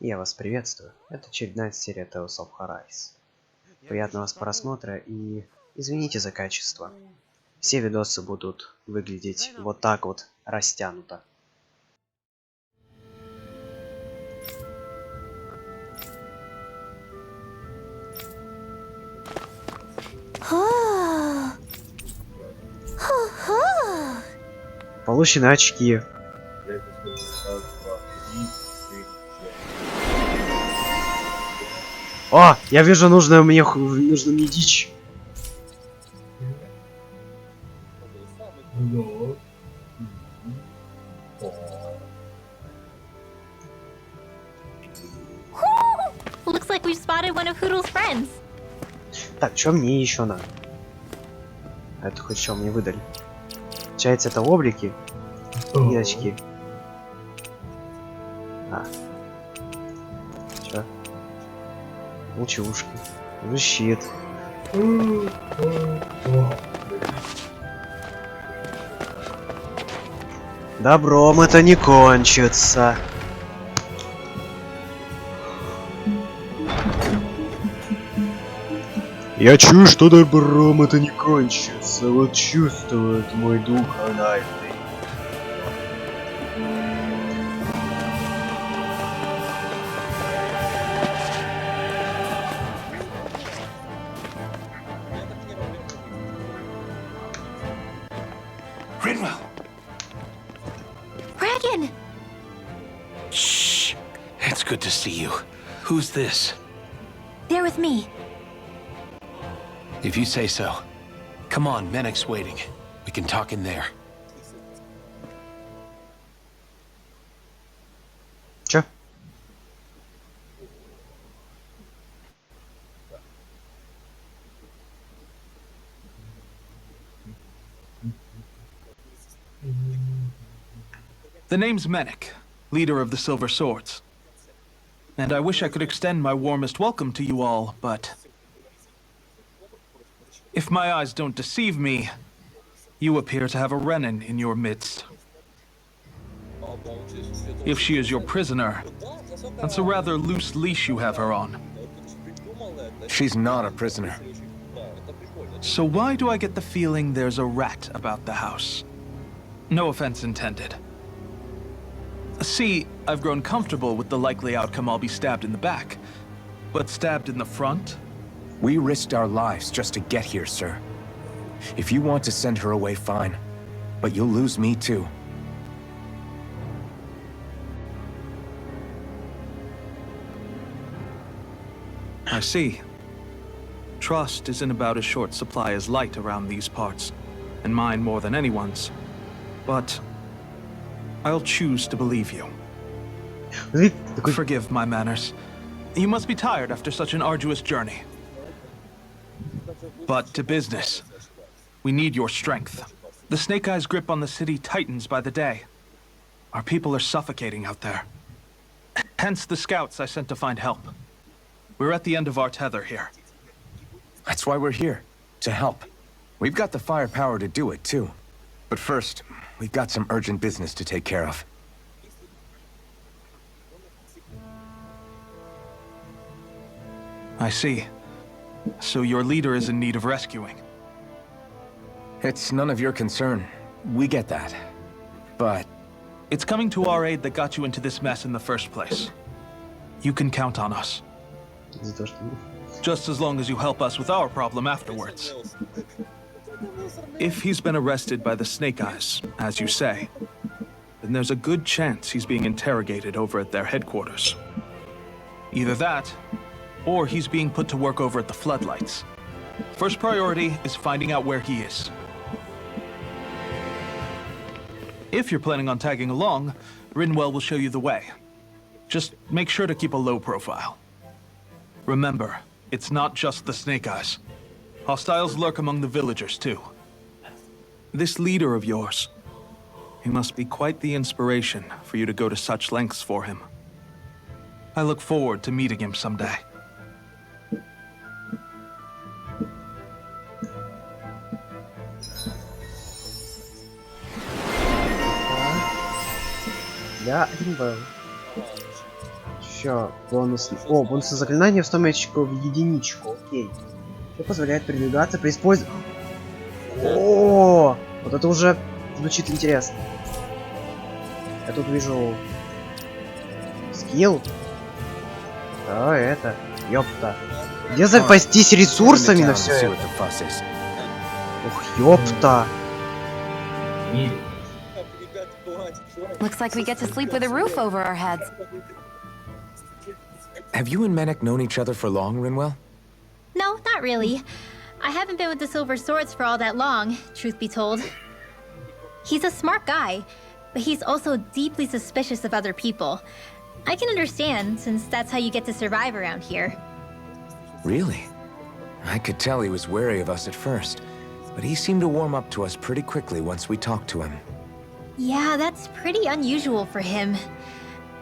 Я вас приветствую. Это очередная серия Tales of Arise. Приятного вас просмотра и извините за качество. Все видосы будут выглядеть вот так вот растянуто. Получены очки. О, я вижу нужную мне дичь. Looks like we've spotted one of Hoodle's friends. Так, что мне еще надо? Это хоть что мне выдали? Получается, это облики и очки. Чё? Лучушки. Щит. Добром это не кончится. Я чую, что добром это не кончится. Вот чувствует мой дух анальный. Dragon! Shh. It's good to see you. Who's this? They're with me. If you say so. Come on, Menek's waiting. We can talk in there. Чё? The name's Menek, leader of the Silver Swords. And I wish I could extend my warmest welcome to you all, but if my eyes don't deceive me, you appear to have a Renin in your midst. If she is your prisoner, that's a rather loose leash you have her on. She's not a prisoner. So why do I get the feeling there's a rat about the house? No offense intended. See, I've grown comfortable with the likely outcome I'll be stabbed in the back. But stabbed in the front? We risked our lives just to get here, sir. If you want to send her away, fine. But you'll lose me too. I see. Trust isn't about as short supply as light around these parts, and mine more than anyone's. But I'll choose to believe you. Forgive my manners. You must be tired after such an arduous journey. But to business. We need your strength. The Snake Eyes' grip on the city tightens by the day. Our people are suffocating out there. Hence the scouts I sent to find help. We're at the end of our tether here. That's why we're here. To help. We've got the firepower to do it, too. But first, we've got some urgent business to take care of. I see. So your leader is in need of rescuing. It's none of your concern. We get that. But It's coming to our aid that got you into this mess in the first place. You can count on us. За то, что... Just as long as you help us with our problem afterwards. If he's been arrested by the Snake Eyes, as you say, then there's a good chance he's being interrogated over at their headquarters. Either that, or he's being put to work over at the Floodlights. First priority is finding out where he is. If you're planning on tagging along, Rinwell will show you the way. Just make sure to keep a low profile. Remember, it's not just the Snake Eyes. Hostiles lurk among the villagers, too. This leader of yours, he must be quite the inspiration for you to go to such lengths for him. I look forward to meeting him someday. Я Римбел. Еще бонус. О, бонусное заклинание в 100 мячиков в единичку. Окей. Что позволяет передвигаться при использовании... О, вот это уже звучит интересно. Я тут вижу... Скилл. А, это... Ёпта. Где запастись ресурсами на все это? Ух, ёпта. Looks like we get to sleep with a roof over our heads. Have you and Menek known each other for long, Rinwell? No, not really. I haven't been with the Silver Swords for all that long, truth be told. He's a smart guy, but he's also deeply suspicious of other people. I can understand, since that's how you get to survive around here. Really? I could tell he was wary of us at first, but he seemed to warm up to us pretty quickly once we talked to him. Yeah, that's pretty unusual for him.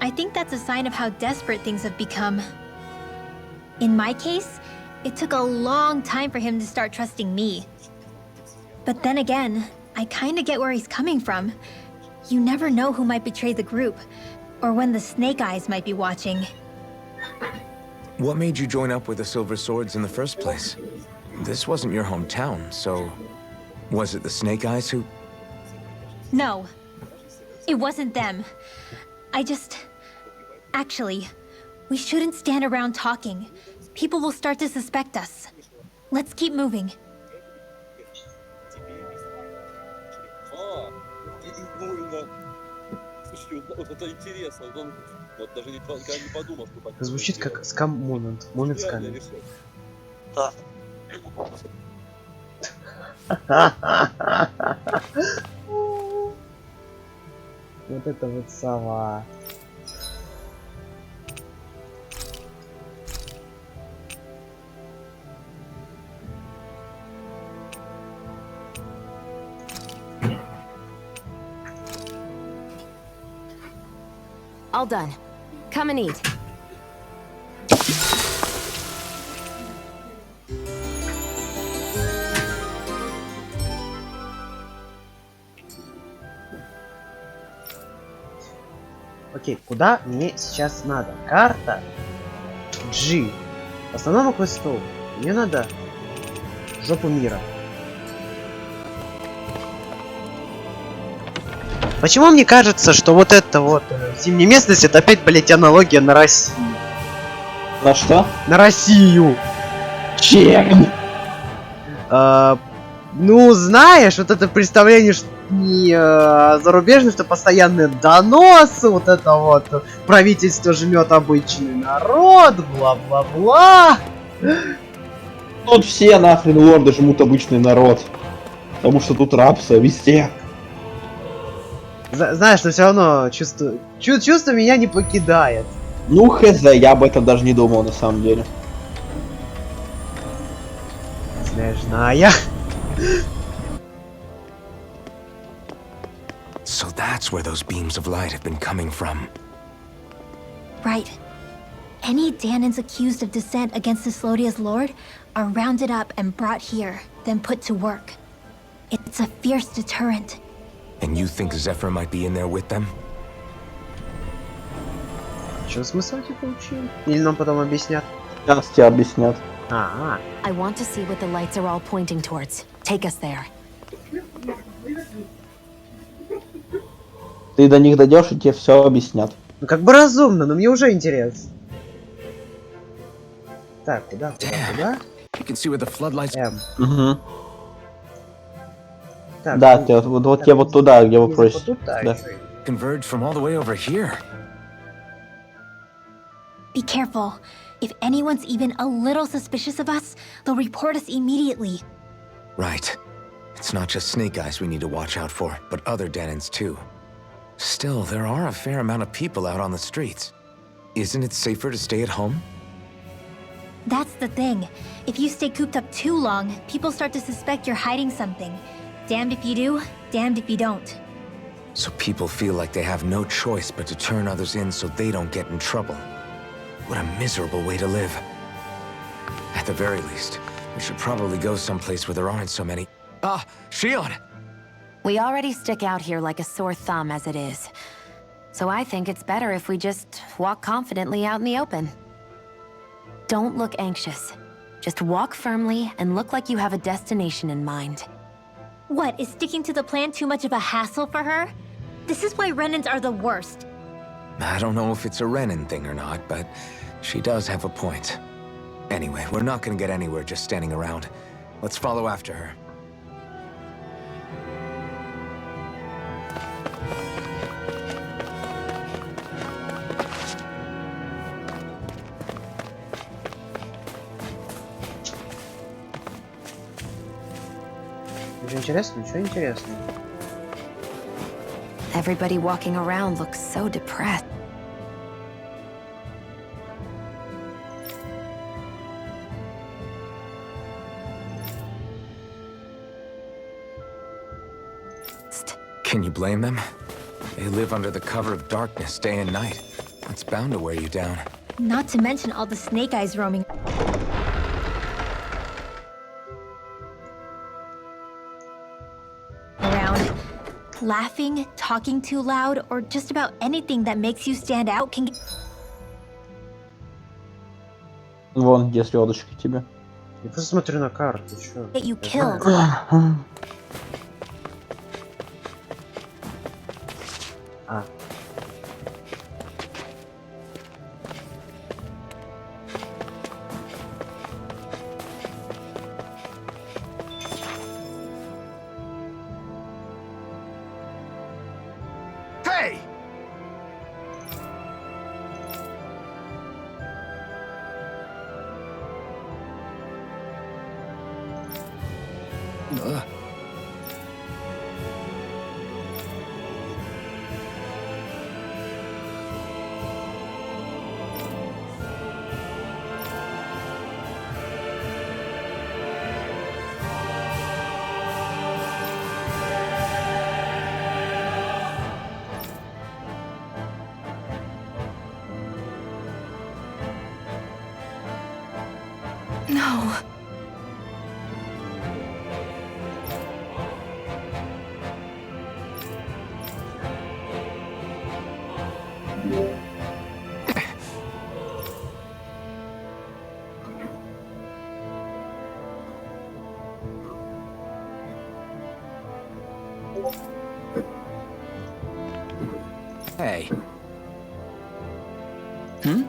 I think that's a sign of how desperate things have become. In my case, it took a long time for him to start trusting me. But then again, I kinda get where he's coming from. You never know who might betray the group, or when the Snake Eyes might be watching. What made you join up with the Silver Swords in the first place? This wasn't your hometown, so... Was it the Snake Eyes who... No, it wasn't them. I just... Actually, we shouldn't stand around talking. People will start to suspect us. Let's keep moving. Звучит как скам момент. Момент скаминг. Вот это вот сова. All done. Come and eat. Окей, куда мне сейчас надо? Карта G. По основному квесту мне надо в жопу мира. Почему мне кажется, что вот это вот зимняя местность, это опять, блять, аналогия на Россию? На что? На Россию! Чернь! Ну, знаешь, вот это представление, что не зарубежное, что постоянные доносы, вот это вот правительство жмет обычный народ, бла-бла-бла. Тут все нахрен лорды жмут обычный народ. Потому что тут рабство везде. Знаешь, но все равно чувство меня не покидает. Ну хз, я об этом даже не думал на самом деле. Знаешь, я. So that's where those beams of light have been coming from. Right. Any Danans accused of dissent against Islodia's lord are rounded up and brought here, then put to work. It's a fierce deterrent. And you think Zephyr might be in there with them? Чё смысл эти получил? Или нам потом объяснят? Сейчас тебе объяснят. I want to see what the lights are all pointing towards. Take us there. Ты до них дойдешь и тебе все объяснят. Ну как бы разумно, но мне уже интересно. Так, куда? You can see where the floodlights... Угу. Так, Да, ты вот тебе вот туда, где вы просите. Да. Converge from all the way over here. Be careful. If anyone's even a little suspicious of us, they'll report us immediately. Right. It's not just Snake Eyes we need to watch out for, but other Danans too. Still, there are a fair amount of people out on the streets. Isn't it safer to stay at home? That's the thing. If you stay cooped up too long, people start to suspect you're hiding something. Damned if you do, damned if you don't. So people feel like they have no choice but to turn others in so they don't get in trouble. What a miserable way to live. At the very least, we should probably go someplace where there aren't so many... Ah, Shion! We already stick out here like a sore thumb as it is. So I think it's better if we just walk confidently out in the open. Don't look anxious. Just walk firmly and look like you have a destination in mind. What, is sticking to the plan too much of a hassle for her? This is why Renans are the worst. I don't know if it's a Renin thing or not, but she does have a point. Anyway, we're not gonna get anywhere just standing around. Let's follow after her. Ничего интересного? Ничего интересного. Everybody walking around looks so depressed. Can you blame them? They live under the cover of darkness day and night. It's bound to wear you down. Not to mention all the snake eyes roaming around. Laughing, talking too loud, or just about anything that makes you stand out can Вон, где звездочки тебе. Я просто смотрю на карту, чё? get you Я killed. знаю. А. Hey! No. Hey. Hmm?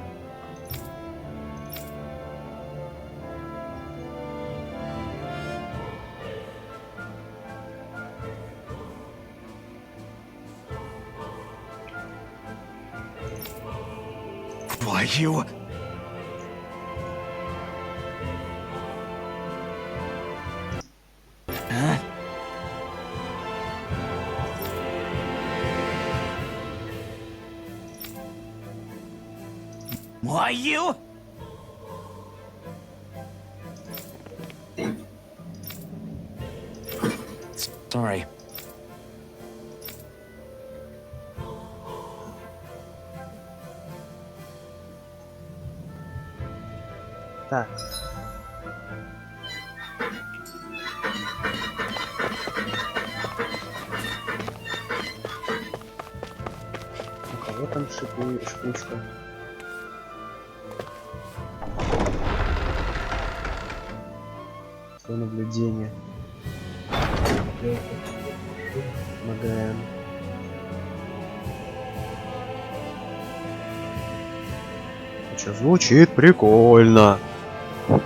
Why, you... Huh? Why, you... Sorry. Так. У кого там шипучка? Что наблюдение? МГН. Что, звучит прикольно. Ну,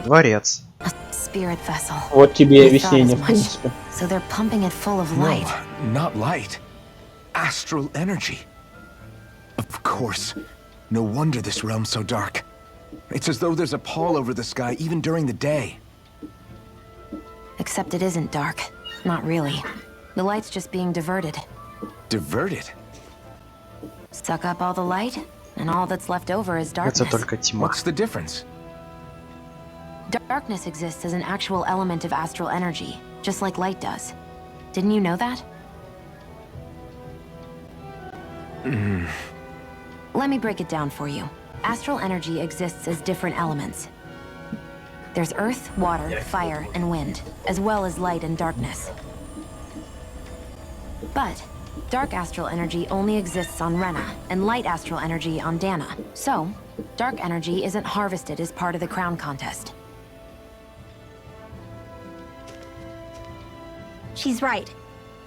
дворец. A spirit vessel. Вот тебе и We thought объяснение, as в much. принципе. So they're pumping it full of No, light. not light. Astral energy. Of course. No wonder this realm's so dark. It's as though there's a pall over the sky even during the day. Except it isn't dark. Not really. The light's just being diverted. Diverted? Suck up all the light, and all that's left over is Это darkness. только тьма. What's the difference? Darkness exists as an actual element of astral energy, just like light does. Didn't you know that? Let me break it down for you. Astral energy exists as different elements. There's earth, water, fire, and wind, as well as light and darkness. But dark astral energy only exists on Rena, and light astral energy on Dana. So, dark energy isn't harvested as part of the crown contest. She's right.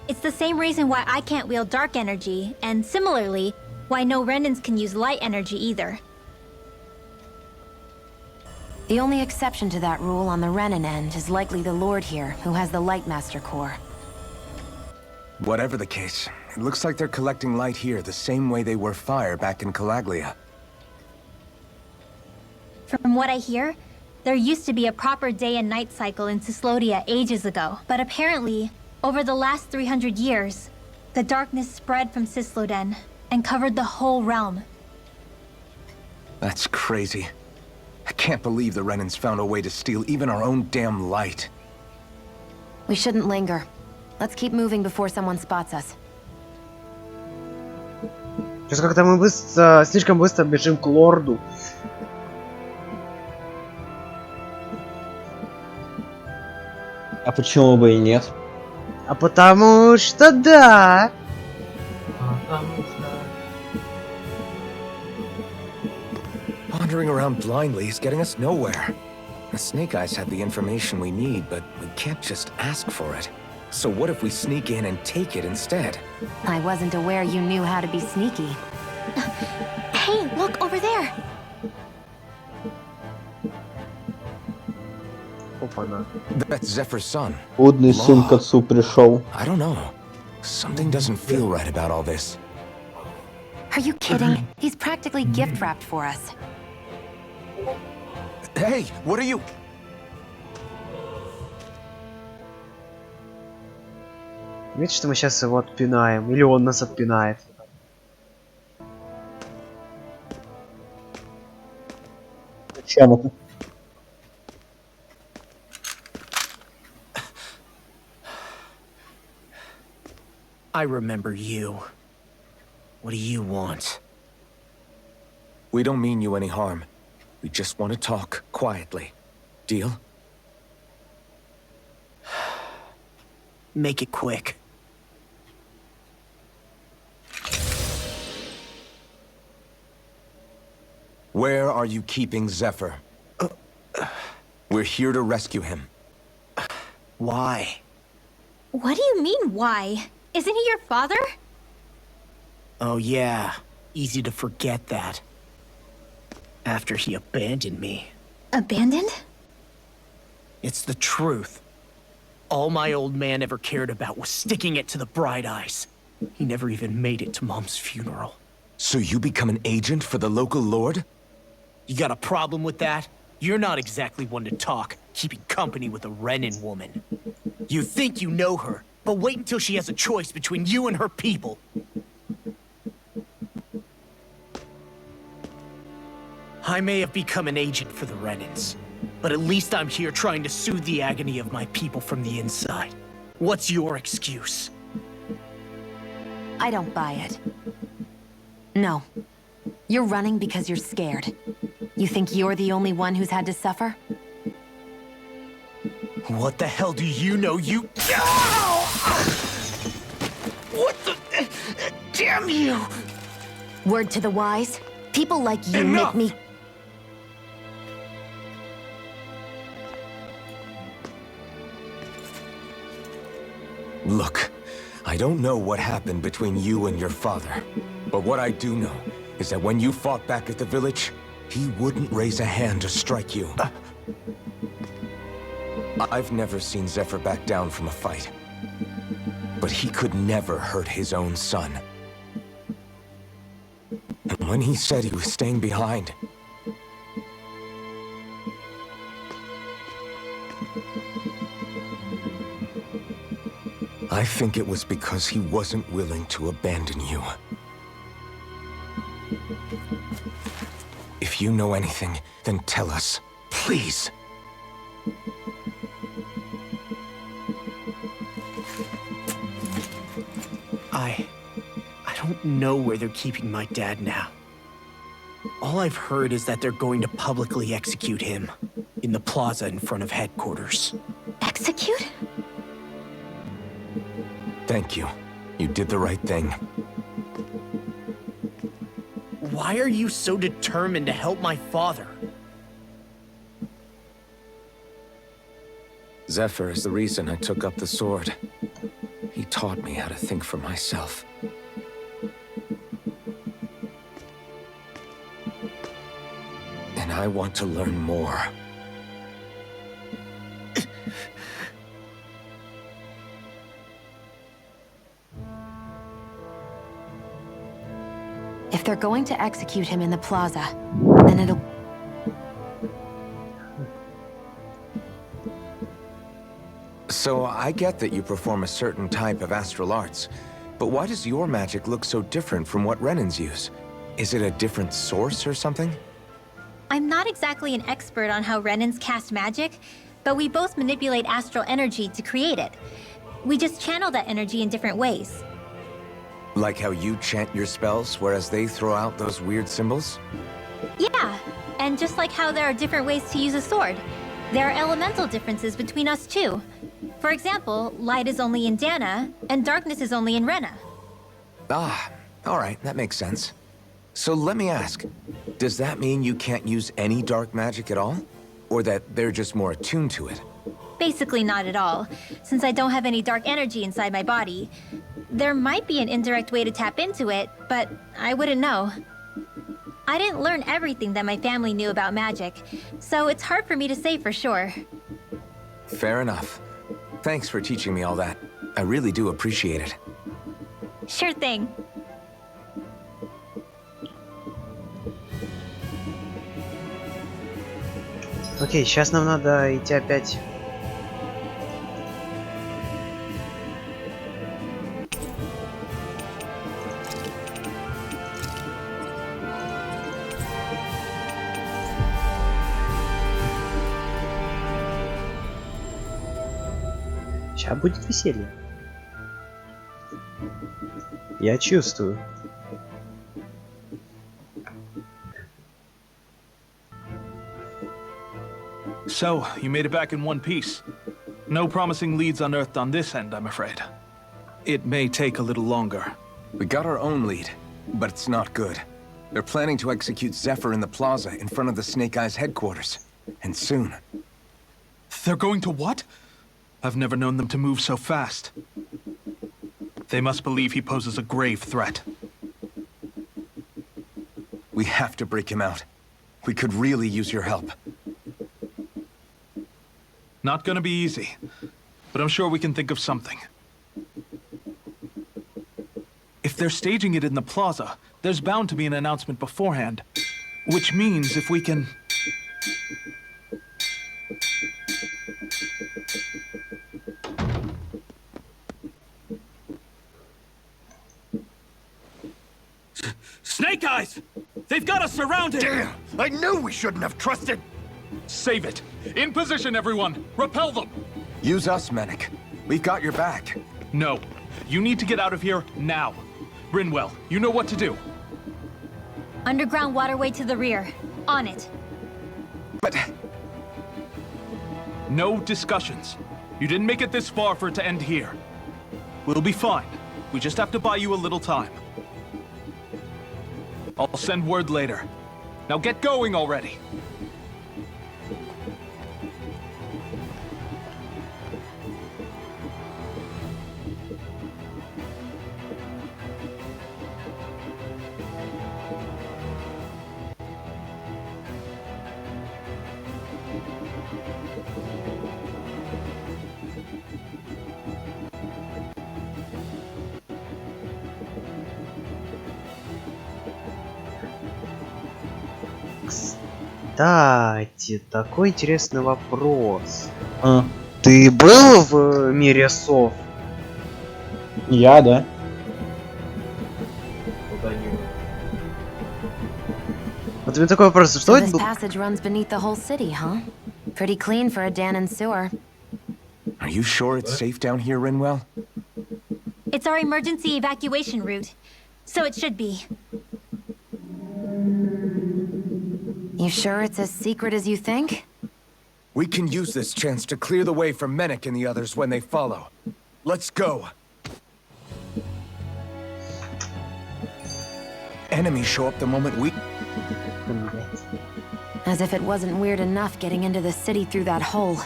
It's the same reason why I can't wield dark energy, and similarly, why no Renans can use light energy either. The only exception to that rule on the Renan end is likely the Lord here, who has the Light Master core. Whatever the case, it looks like they're collecting light here the same way they were fire back in Calaglia. From what I hear, there used to be a proper day and night cycle in Cyslodia ages ago, but apparently, over the last 300 years, the darkness spread from Cysloden and covered the whole realm. That's crazy. I can't believe the Renans found a way to steal even our own damn light. We shouldn't linger. Let's keep moving before someone spots us. Сейчас как-то мы слишком быстро бежим к лорду. А почему бы и нет? А потому что да. Wandering around blindly is getting us nowhere. The Snake Eyes have the information we need, but we can't just ask for it. So what if we sneak in and take it instead? I wasn't aware you knew how to be sneaky. Hey, look over there! Опа-на. That's Zephyr's son. Удный сын к отцу пришел. I don't know. Something doesn't feel right about all this. Are you kidding? He's practically gift-wrapped for us. Hey, what are you... Видишь, что мы сейчас его отпинаем? Или он нас отпинает? Зачем это? I remember you. What do you want? We don't mean you any harm. We just want to talk quietly. Deal? Make it quick. Where are you keeping Zephyr? We're here to rescue him. Why? What do you mean, why? Isn't he your father? Oh yeah, easy to forget that. After he abandoned me. Abandoned? It's the truth. All my old man ever cared about was sticking it to the Bright Eyes. He never even made it to Mom's funeral. So you become an agent for the local lord? You got a problem with that? You're not exactly one to talk, keeping company with a Renan woman. You think you know her, but wait until she has a choice between you and her people. I may have become an agent for the Renans, but at least I'm here trying to soothe the agony of my people from the inside. What's your excuse? I don't buy it. No. You're running because you're scared. You think you're the only one who's had to suffer? What the hell do you know, you... Ow! What the... Damn you! Word to the wise, people like you Enough! make me... Look, I don't know what happened between you and your father. But what I do know is that when you fought back at the village, he wouldn't raise a hand to strike you. I've never seen Zephyr back down from a fight. But he could never hurt his own son. And when he said he was staying behind, I think it was because he wasn't willing to abandon you. If you know anything, then tell us, please. I don't know where they're keeping my dad now. All I've heard is that they're going to publicly execute him in the plaza in front of headquarters. Execute? Thank you. You did the right thing. Why are you so determined to help my father? Zephyr is the reason I took up the sword. He taught me how to think for myself. And I want to learn more. If they're going to execute him in the plaza, then it'll... So I get that you perform a certain type of astral arts, but why does your magic look so different from what Renan's use? Is it a different source or something? I'm not exactly an expert on how Renans cast magic, but we both manipulate astral energy to create it. We just channel that energy in different ways. Like how you chant your spells, whereas they throw out those weird symbols? Yeah, and just like how there are different ways to use a sword, there are elemental differences between us too. For example, light is only in Dana, and darkness is only in Rena. Ah, alright, that makes sense. So let me ask, does that mean you can't use any dark magic at all? Or that they're just more attuned to it? Basically not at all, since I don't have any dark energy inside my body. There might be an indirect way to tap into it, but I wouldn't know. I didn't learn everything that my family knew about magic, so it's hard for me to say for sure. Fair enough. Thanks for teaching me all that. I really do appreciate it. Sure thing. Окей, сейчас нам надо идти опять. Сейчас будет веселье. Я чувствую. So, you made it back in one piece. No promising leads unearthed on this end, I'm afraid. It may take a little longer. We got our own lead, but it's not good. They're planning to execute Zephyr in the plaza in front of the Snake Eyes headquarters. And soon. They're going to what? I've never known them to move so fast. They must believe he poses a grave threat. We have to break him out. We could really use your help. Not gonna be easy, but I'm sure we can think of something. If they're staging it in the plaza, there's bound to be an announcement beforehand. Which means if we can... Snake Eyes! They've got us surrounded! Damn! I knew we shouldn't have trusted! Save it! In position, everyone! Repel them! Use us, Mennick. We've got your back. No. You need to get out of here now. Rinwell, you know what to do. Underground waterway to the rear. On it. But... No discussions. You didn't make it this far for it to end here. We'll be fine. We just have to buy you a little time. I'll send word later. Now get going already. Кстати, такой интересный вопрос. А, Ты был в мире сов? я, да. Вот у меня такой вопрос, что So это this был? passage runs beneath the whole city, huh? Pretty clean for a Danon sewer. Are you sure it's safe down here, Rinwell? It's our emergency evacuation route, so it should be. You sure it's as secret as you think? We can use this chance to clear the way for Mennick and the others when they follow. Let's go. enemies show up the moment we... As if it wasn't weird enough getting into the city through that hole.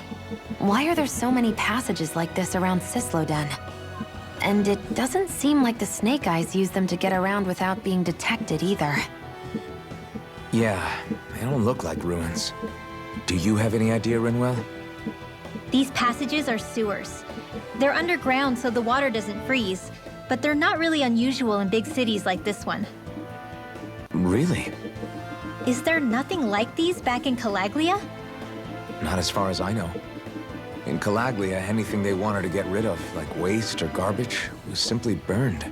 Why are there so many passages like this around Sisloden? And it doesn't seem like the Snake Eyes use them to get around without being detected either. Yeah, they don't look like ruins. Do you have any idea, Rinwell? These passages are sewers. They're underground so the water doesn't freeze, but they're not really unusual in big cities like this one. Really? Is there nothing like these back in Calaglia? Not as far as I know. In Calaglia, anything they wanted to get rid of, like waste or garbage, was simply burned.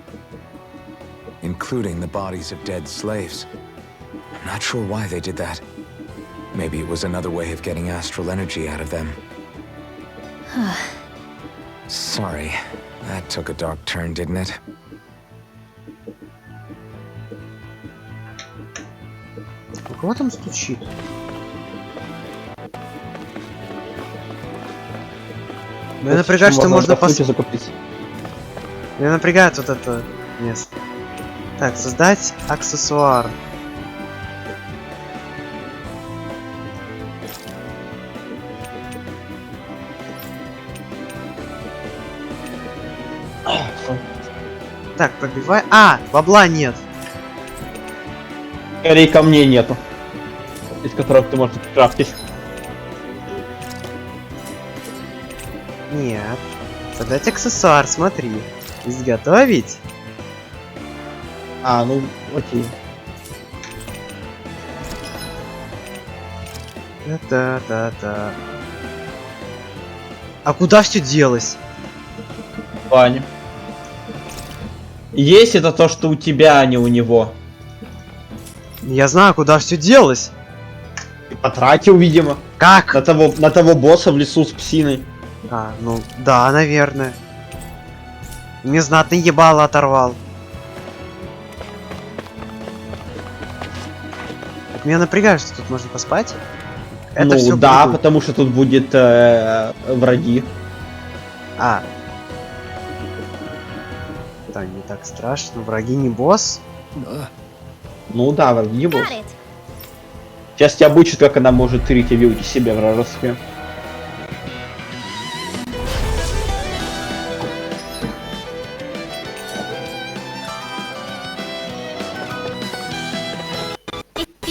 Including the bodies of dead slaves. I'm not sure why they did that. Maybe it was another way of getting astral energy out of them. Sorry, that took a dark turn, didn't it? У кого там стучит? Меня напрягает, что можно закупить. Меня напрягает вот это место. Так, создать аксессуар. Так, пробивай. А, бабла нет. Скорее камней нету, из которых ты можешь крафтить. Нет. Создать аксессуар, смотри. Изготовить. А, ну, окей. Та-та-та-та. А куда все делось? Ваня. Есть это то, что у тебя, а не у него. Я знаю, куда все делось. Ты потратил, видимо. Как? На того босса в лесу с псиной. А, ну да, наверное. Незнатный ебало оторвал. Так меня напрягает, что тут можно поспать. Это ну всё да, будет. потому что тут будет враги. А. Да, не так страшно. Враги не босс. Ну да, враги не босс. Got it. Сейчас тебя обучат, как она может тырить и вилки себе в вражеское.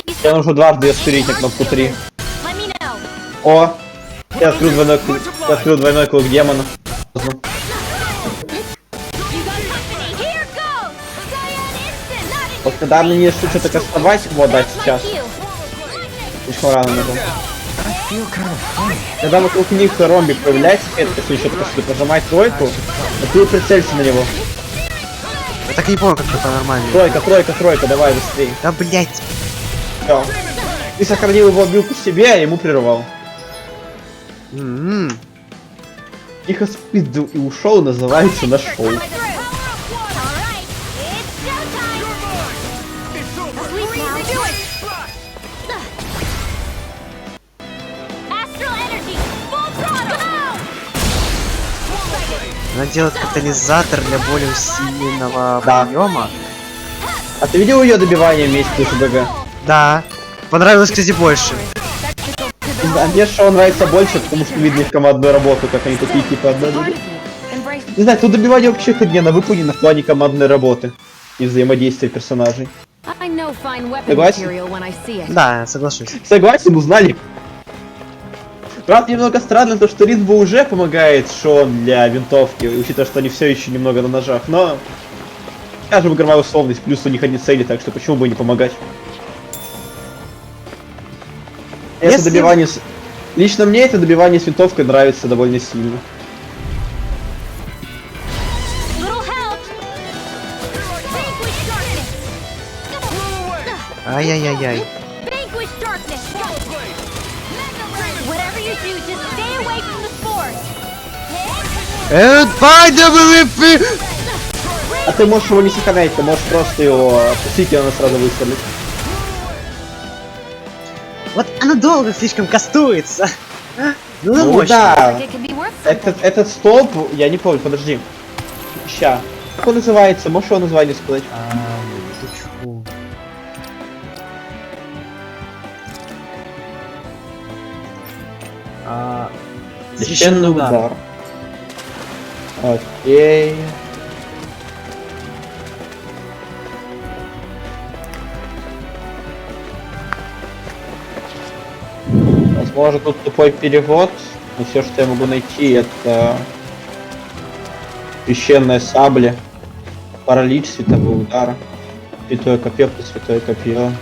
Тебе нужно дважды стырить на кнопку 3. Let me know. О! Я открыл двойной клык демона. You got company. Here goes. Cyan instant. Not in Вот когда мне есть что-то кастовать, вот да, сейчас. you. Слишком рано надо. Когда вокруг них ромбик появляется, это если еще только что пожимать тройку, то ты прицелься на него. Я так и не помню, как это нормально. Тройка, давай быстрее. Да блять. Всё. Ты сохранил его билку себе, а ему прервал. Тихо спиздил и ушел, называется нашел. Alright, it's showtime. Sleep now. Do it. Astral energy. Full throttle. Она делает катализатор для более усиленного Да. приема. А ты видел ее добивание вместе с ДГ? Да. Понравилось, кстати, больше. А мне что нравится больше, потому что видно их командную работу, как они такие типа одна другая. Не знаю, тут добивание вообще ходня выполнено в плане командной работы и взаимодействия персонажей. I know fine weapon Согласен? material when I see it. Да, соглашусь. Согласен, узнали. Правда, немного странно то, что Ринбо уже помогает Шон для винтовки, учитывая, что они все еще немного на ножах, но... Скажем, игровая условность, плюс у них одни цели, так что почему бы и не помогать. Это Если- добивание с... Лично мне это добивание с винтовкой нравится довольно сильно. Little help. Vanquish darkness. Ай-яй-яй-яй. Vanquish darkness. Whatever you do, just stay away from the spores. А ты можешь его не сохранять, ты можешь просто его отпустить, и он сразу выстрелит. Вот она долго слишком кастуется. Ну, Ну мощно. да, It could be worth something. этот столб, я не помню, подожди. Ща. Как он называется? Можешь его название сказать? Священный удар. Окей. Возможно, тут тупой перевод, но все, что я могу найти, это священная сабля, паралич, световой удар, святое копье плюс святое копье.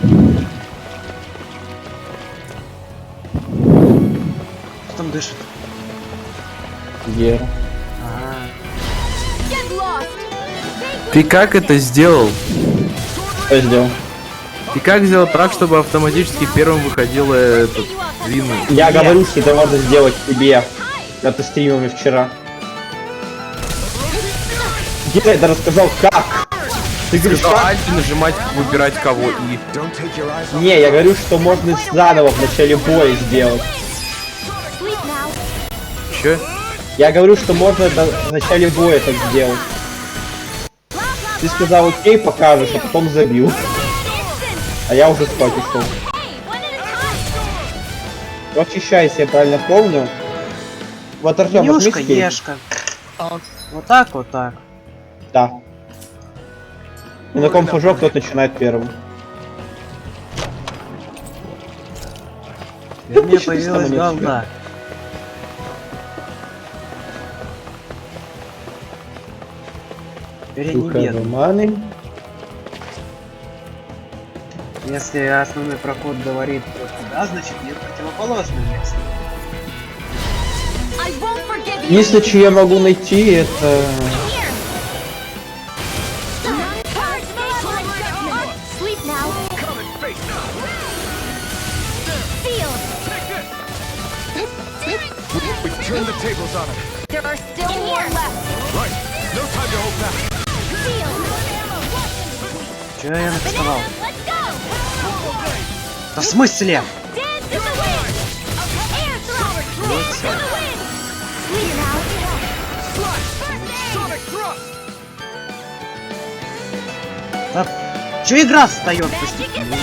Кто там дышит? Гера. Ты как это сделал? Что сделал? Ты как сделал так, чтобы автоматически первым выходила этот длинный? Я говорю, что это можно сделать тебе, когда ты стримил мне вчера. Гера, я даже сказал как. Ты говоришь, Сказал как? альт нажимать, выбирать кого и... Не, я говорю, что можно заново в начале боя сделать. Чё? Я говорю, что можно в начале боя так сделать. Ты сказал окей, покажешь, а потом забил. А я уже спать ушел. Очищай, если я правильно помню. Вот Артём, возьми Нюшка, скейт. ешка. Вот так, вот так. Да. И на ком фужок, тот начинает первым. И у меня почему появилась самый голда. Теперь я не бедный. Маны. Если основной проход говорит вот туда, значит нет противоположное место. Если что я могу найти, это... Turn the tables on him. There are still more left. Right. No time to hold back. Чё я написал? Да в смысле? Да, чё игра встаёт постепенно?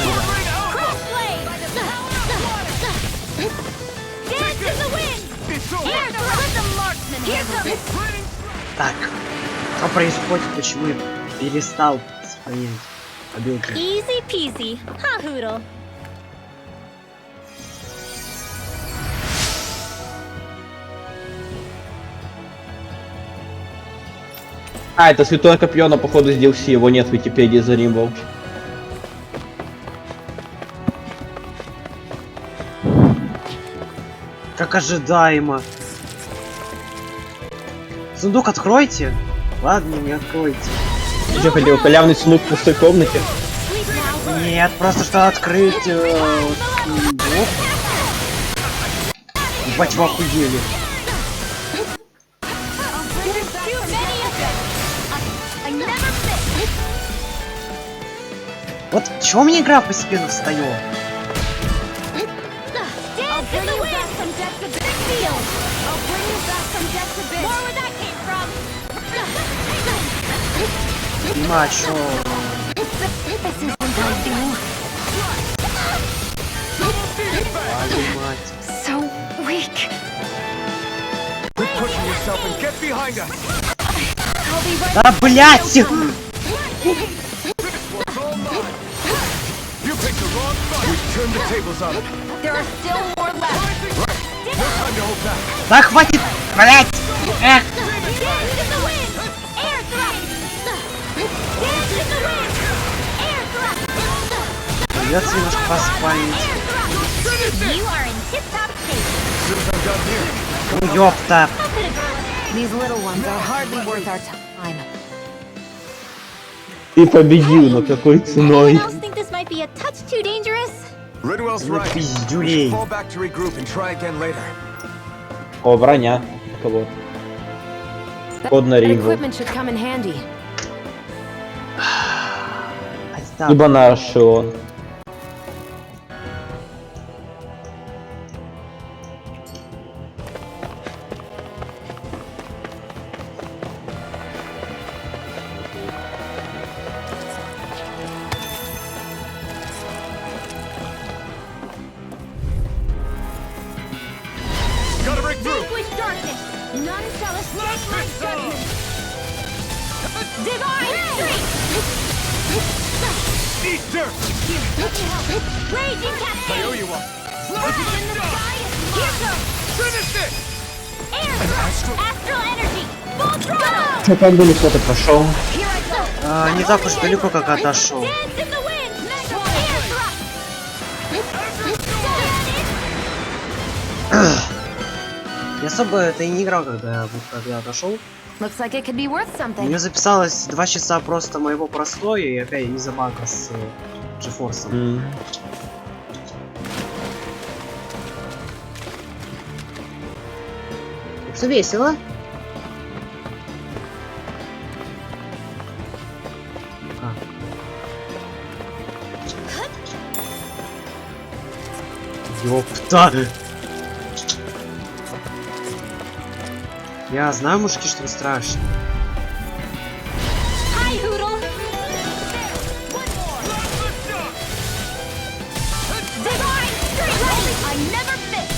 Так, что происходит? Почему я перестал сохранять обилки? Easy peasy. Ha hoodle. А, это святое копье, но походу с DLC, его нет в Википедии за Римвол. Как ожидаемо. Сундук откройте. Ладно, не откройте. Ты что хотел, халявный сундук в пустой комнате? Нет, просто что открыть сундук. Ебать, вы охуели. Вот чего мне игра постепенно встает? Понимаю, что... So weak. Quit pushing yourself and get behind us. Да, блять! This one's all mine. You picked the wrong fight. We've turned the tables on him. There are still more left. Right. No time to hold back. Да хватит, блять! Эх! Придется немножко поспорить. Ну ёпта! These little ones are hardly worth our time. Ты победил, но какой ценой? Else think this might be a touch too dangerous? Ridwell's Ну right. We should пиздюлей. fall back to regroup and try again later. О, броня. Кого? Код на That Римвол. equipment should come in handy. Либо на Шион. Gotta break through. None shall escape my judgment. Divine strength. Eat dirt! Raging cascade. I owe you one. In the sky is here goes. Finish it! Air thrust. Astral energy. Full throttle. Ну, как думаю, кто-то прошел. Here I go. Не так уж далеко, как отошел. Dance in the wind. Air thrust. Я особо это и не играл, когда отошел. Looks like it could be worth У something. меня записалось 2 часа просто моего простоя, и опять из-за бага с GeForce. Все весело. Ёпта! Я знаю, мужики, что вы страшны. Hi, Hoodle. Divine strength. I never miss.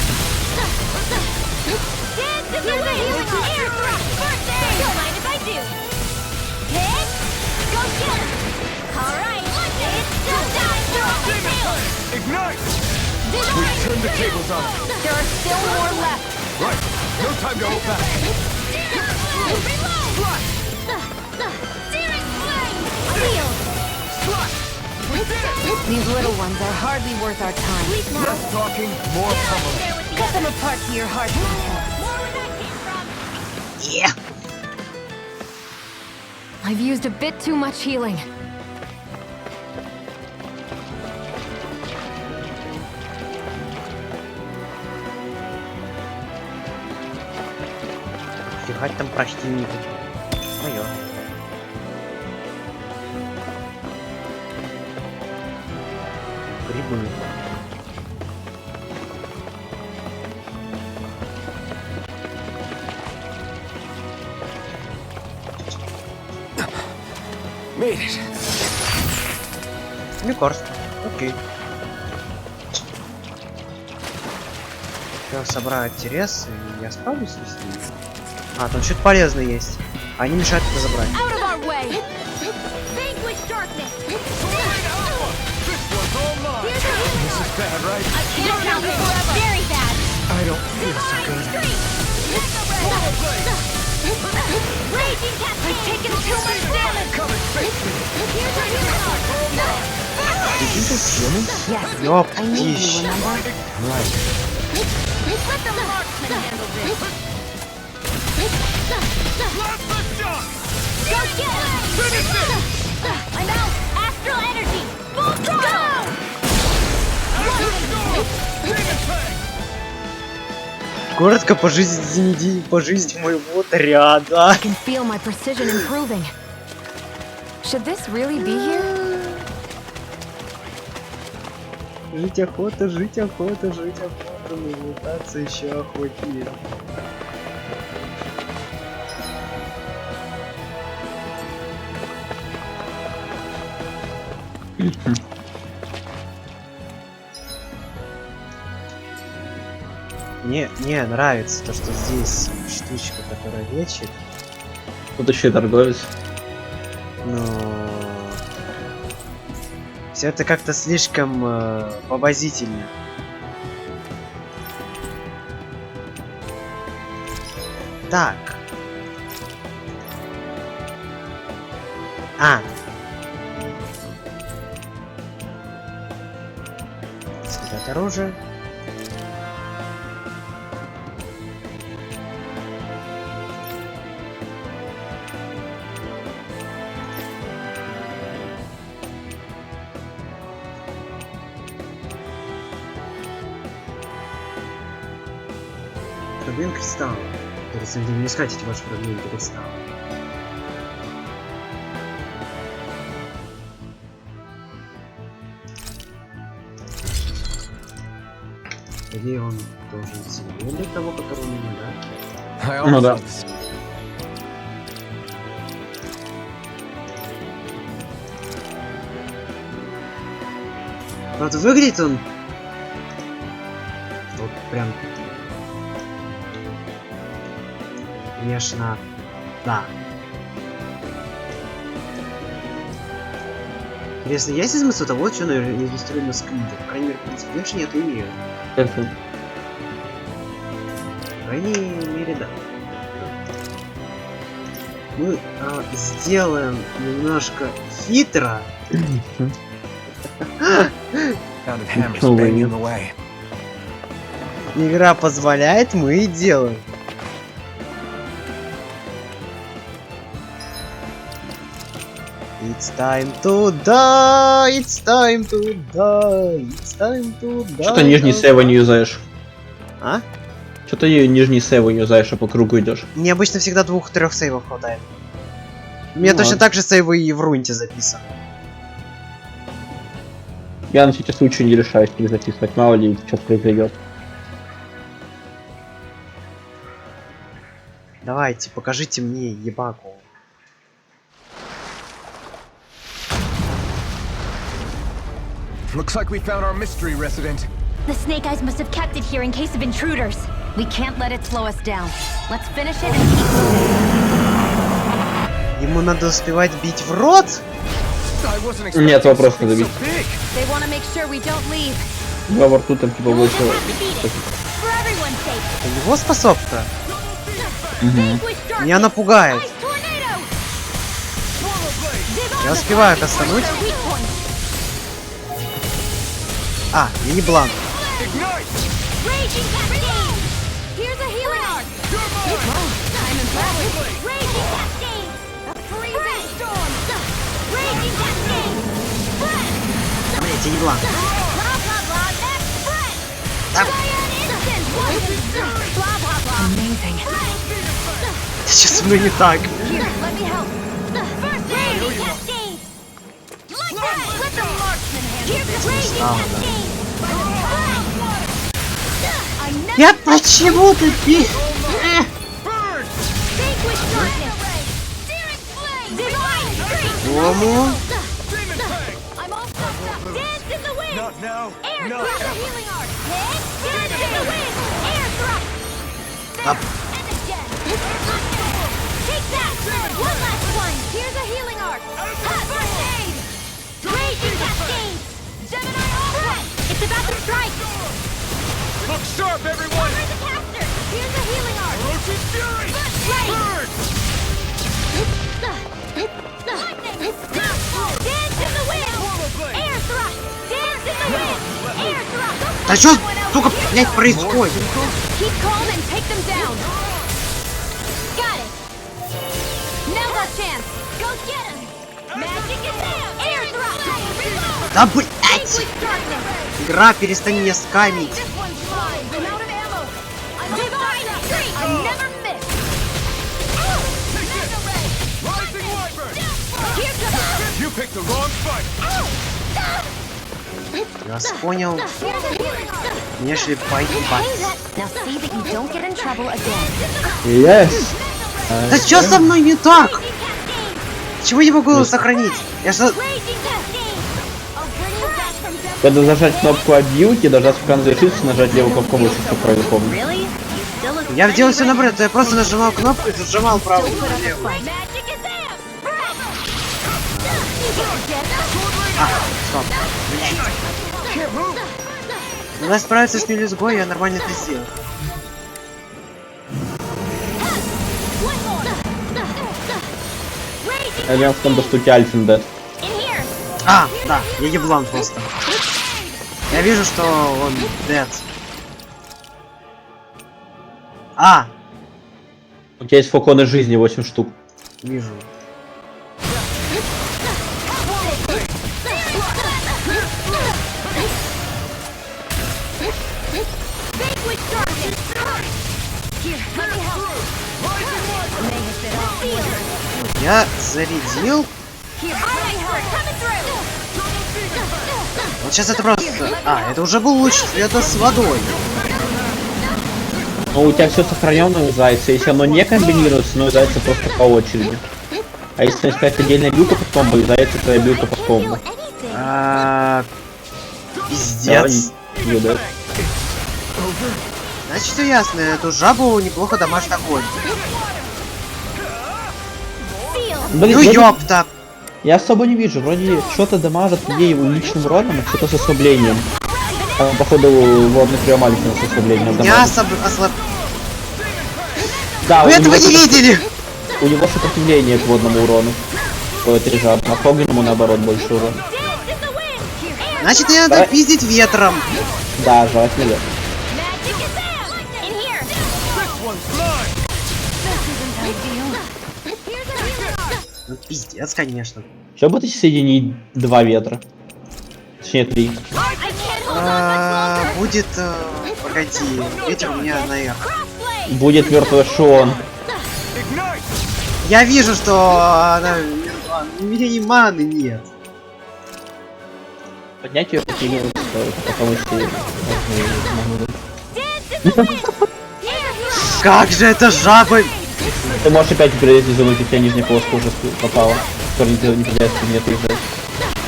Dance in the wind. Air thrust. First aid. Don't mind if I do. Hit. Go kill it. All right. It's showtime. You're off the tail. Ignite! Divine Turn the strength. tables on. There are still more left. Right. No time to hold back. Reload. Searing flame. Shield. We did it! These little ones are hardly worth our time. Sleep now. Less talking, more pummeling. Cut them apart to your heart's content. More where that came from. Yeah. I've used a bit too much healing. Фигать там противника. Моё. Грибы. Made it. Лекарство. Окей. Сейчас собрать интерес, и я справлюсь с ним. А, там что-то полезное есть. Они мешают это забрать. Out of our way. Vanquish darkness. This one's all mine. Here's a healing This is bad, right? I can't count it forever. Very bad. I don't feel so Divine good. strength. Raging cascade. I've taken too much damage. Come and face me. Here's a healing Did you just heal me? Yes. Ёп, I need тищ. you, remember? Right. Let the marksman handle this. Blast the shot! Go get him. Finish it! I'm out. Astral energy. Full throttle. Demon Fang! Коротко по жизни моего отряда. I can feel my precision improving. Should this really be here? Жить охота, жить охота, жить охота, намотаться еще охотнее. Мне нравится то, что здесь штучка, которая лечит, Тут еще и торговец. но все это как-то слишком побозительно. Так. Собирать оружие. Проблем кристалла. Где не искать эти ваши проблемы кристалла. Где он должен сильнее для того, которого у меня, да? I Ну almost да. felt this. Правда, выглядит он вот прям Конечно, да. Интересно, есть смысл того, что иллюстрировано с книги? По крайней мере, в принципе, больше нет имею. Это... По крайней мере, да. Мы сделаем немножко хитро. Found hammers banging in the way. Игра позволяет, мы и делаем. It's time to die, it's time to die, it's time to die. Что ты нижний сейва не юзаешь? А? Что ты нижний сейва не юзаешь, а по кругу идешь? Мне обычно всегда 2-3 сейвов хватает. У меня точно так же сейвы и в рунте записаны. Я на всякий случай не решаюсь перезаписывать, мало ли что-то произойдет. Давайте, покажите мне ебаку. Looks like we found our mystery resident. The Snake Eyes must have kept it here in case of intruders. We can't let it slow us down. Let's finish it and keep moving. Ему надо успевать бить в рот? I wasn't Нет, expecting вопрос something надо so бить. big. They want to make sure we don't leave. Два во рту там типа We'll больше. just have to beat it. For everyone's sake. Его способка. Vanquish darkness. Меня напугает. Ice tornado. Divine Я успеваю Fire. кастануть. Weak point. А, мини-бланк. Ignite! Raging Cascade. Here's a healing arc. I'm impressed. Raging Cascade. A freezing storm. Raging Cascade. Breath. Блять, мини-бланк. Blah blah blah. That's breath. Да. Giant instant. Blah blah blah. Amazing. Сейчас со мной не так. Here, let me help. First Raging Cascade. Like that. Let the marksman handle Here's the Raging Cascade. Я почему-то Vanquish darkness. Searing flame. Divine strength. Кому? I'm all fucked up. Dance in the wind. Not now. Air Not thrust. ever. Healing arc. Dance in the wind. Air thrust. Up. And again. Take that. One last one. Here's a healing arc. First aid. Raging cascade. Gemini all. It's about to strike. Look sharp, everyone! Cover the caster. Here's a healing arc. Roach's fury! Right. Burn! Dance in the wind. Air thrust. Dance in the wind. Air thrust. Да что, сука, блять, происходит? Keep calm and take them down. Got it. Now's our chance. Go get him. Magic is there. Air thrust. Reload. Да блять! Vanquish darkness. Игра, перестань меня скамить. This one's mine. I'm out of ammo. I'm divine strength. I never miss. Mega ray. Rising Wyvern! Here comes. You picked the wrong fight! Я вас понял. Here's a healing arc. Мне шли поебать. Now see that you don't get in trouble again. Yes! Да что со мной не так? Raging cascade. Чего не могу сохранить? Я что... Raging cascade. I'll bring you back from death. Когда зажать кнопку «Обьют» и дождаться пока она завершится, нажать левую кнопку «Выше», что правильно помню. Really? You still look Я делал все наоборот, я просто нажимал кнопку и зажимал правую. Magic is there. Стоп. Надо справиться с мелюзгой, я нормально это сделал. Я в том, что у тебя Альфин Дед. А, да, я еблан просто. Я вижу, что он дед. А, У тебя есть флаконы жизни 8 штук. вижу. Я зарядил. Вот сейчас это просто... А, это уже был луч света с водой. Но у тебя все сохранено называется. Если оно не комбинируется, но называется просто по очереди. А если искать отдельная билка под комбо, называется твоя билка под комбо. Пиздец. Да. Значит, все ясно. Эту жабу неплохо дамажит огонь. Блин, Ну ёпта! я особо не вижу, вроде что-то дамажит ей уличным уроном, а что-то с ослаблением. Там, походу, водный прием Альфина с ослаблением Я дамажит. ослаб... Да, Вы у этого него не видели! У него сопротивление к водному урону. То это режат, а к огненному наоборот больше урон. Значит, мне надо Давай. пиздить ветром. Да, желательно да. Ну, пиздец, конечно. Что бы ты соединить два ветра? Точнее, 3. Будет... Погоди, ветер у меня наверх. Будет мертвый Шон. Я вижу, что она... У меня и маны нет. Поднять ее покинуть, потом если... Как же это жаба! Ты можешь опять перелезть зануть, у тебя нижняя полоска уже попала. Который не позволяет мне отъезжать.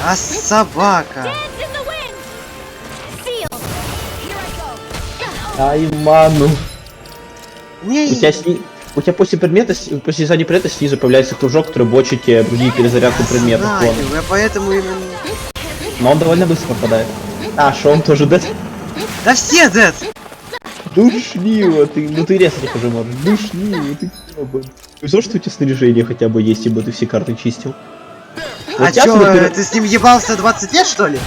А собака! Ай, ману. Не... У тебя после предмета, после заднего предмета снизу появляется кружок, который бочит тебе другие перезарядку предметов. Знаю, я поэтому именно... Но он довольно быстро попадает. А, Шон тоже дед. Да все дед! Душнило, ты, ну ты резать их уже можешь. Душнило, ты ёбан. Что, что у тебя снаряжение хотя бы есть, ибо ты все карты чистил? А Вот я чё, например, ты с ним ебался 20 лет, что ли?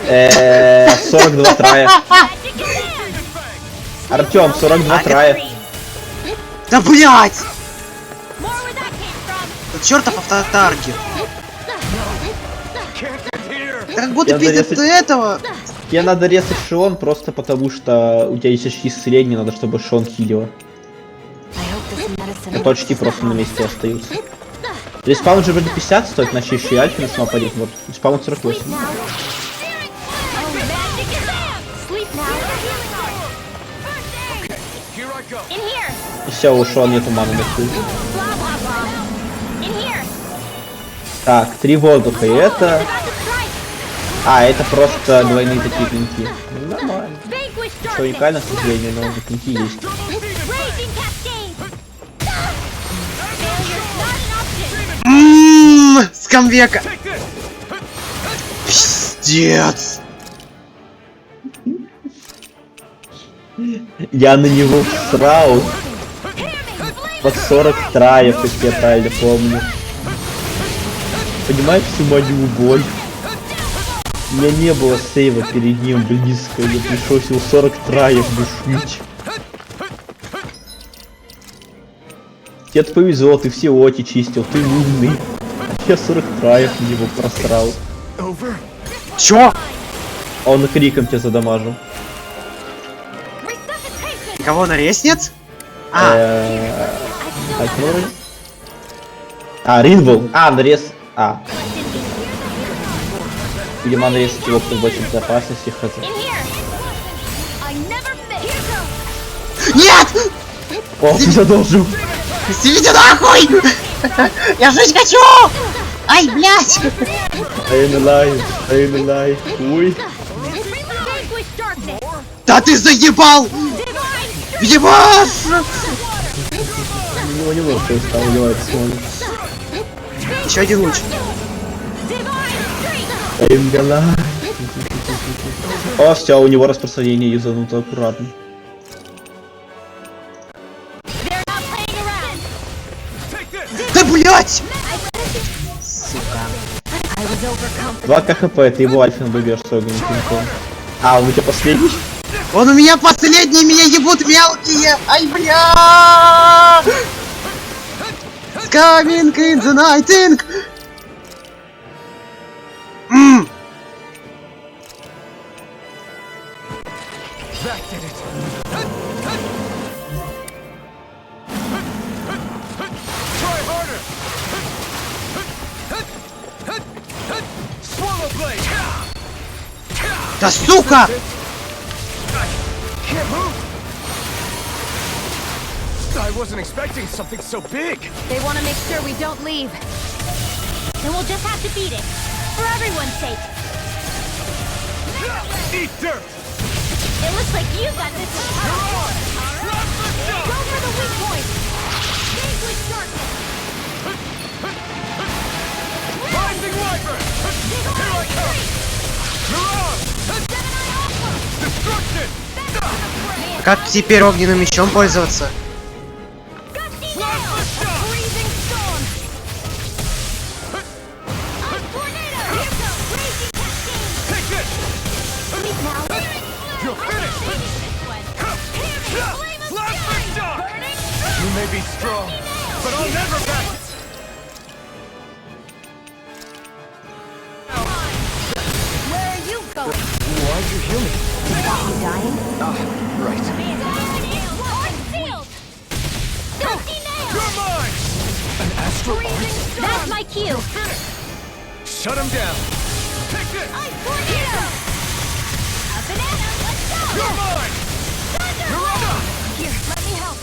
42 трая. Артём, 42 трая. Да блять! Это чертов автотаргет. Да как будто Я пиздец зарезать- до этого. Тебе надо резать Шон просто потому, что у тебя есть очки исцеления, надо, чтобы Шон хилила. А то очки просто на месте остаются. Респаун же вроде 50 стоит, значит еще и Альфина сама падет. Вот, респаун 48. И все, у Шон нету маны на хуй. Так, 3 воздуха, и это... А, это просто двойные такие клинки. Ну, нормально. Что уникально, к сожалению, но клинки есть. Скамвека! Пиздец! Я на него всрал. Под 40 траев, если я правильно помню. Понимаешь всю мою боль? У меня не было сейва перед ним близко, мне пришлось его 40 траев душить. Тебе повезло, ты все оти чистил, ты умный. Я 40 траев в него просрал. Чё? Он криком тебя задамажил. Кого на резнец? Так, ну вроде. Ринбол. Нарез. Видимо, нарезать его кто больше безопасности, хз. Нет! О, ты задолжил. Сидите нахуй! Я жить хочу! Ай, блядь! I ain't alive. Ой. Да ты заебал! Ебаш! У него не может стал убивать, смотри. Еще один луч. I ain't alive. О, все, у него распространение юзануто аккуратно. Да блять! 2 КХП, ты его Альфин выбьешь с огненным клинком. Он у тебя последний? Он у меня последний, меня ебут мелкие! Ай, бля! Coming in the night, think! Да сука! I wasn't expecting something so big. They want to make sure we don't leave. Then we'll just have to beat it. For everyone's sake. Eat dirt. It looks like you got this one covered. Go for the weak point. Vanquish darkness. Sniper! Here I come! You're on! Destruction! А как теперь огненным мечом пользоваться? Plasma shot! Take this! You're finished! Plasma shot! You may be strong, but I'll never back. Where are you going? Why'd you heal me? Stop you dying? Ah, right. You're mine! An astral arc? That's my cue. Shut him down! Take this! You're mine! You're on! Here, let me help.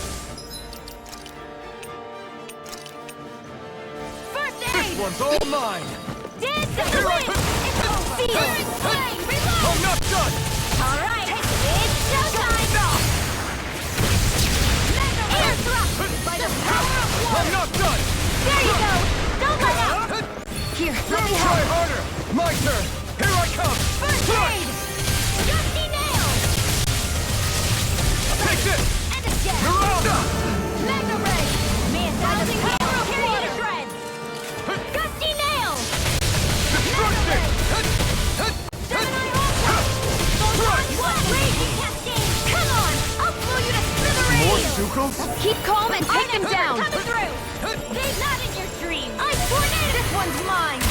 This one's all mine! Dance Here I come! I'm not done! Alright, it's showtime! Air thrust by the power of I'm water! not done! There you go! Don't let out! Here, let me Try help. harder! My turn! Here I come! First aid! Gusty nail! Take this! And a jab! You're out! Magna ray! Man, by the power of water! Shreds! Gusty nail! Destruction! Gemini Ultra! What? Raging cascade! Come on! I'll blow you to smithereens! More Zuko? Keep calm and take him down. Coming through! Not in your dreams! Ice tornado! This one's mine.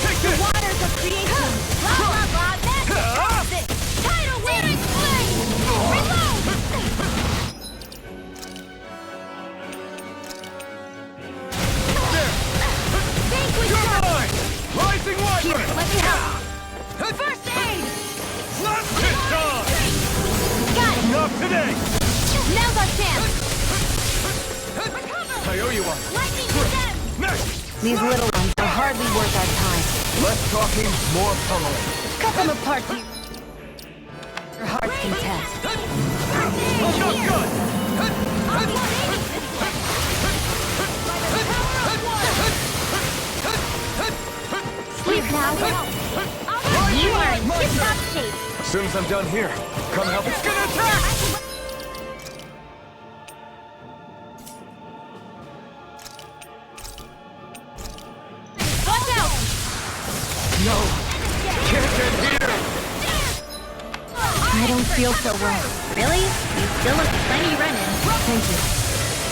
Take this! Waters of creation! Blah, blah, blah! That's it! Tidal wave! Reload! Vanquish You're them! mine! Rising Here, Wyvern! let me help. First aid! Blast it on! Got it! Not today! Now's our chance! I owe you one. Lightning to them! Next! These little ones are hardly worth our time. Less talking, more pummeling. Cut them apart to your heart's content. I'm not done! Sleep now! You are in tip-top shape! As soon as I'm done here, come help. It's gonna attack! Watch out! No! Can't get here! I don't feel so well. Really? You still look plenty running. Thank you.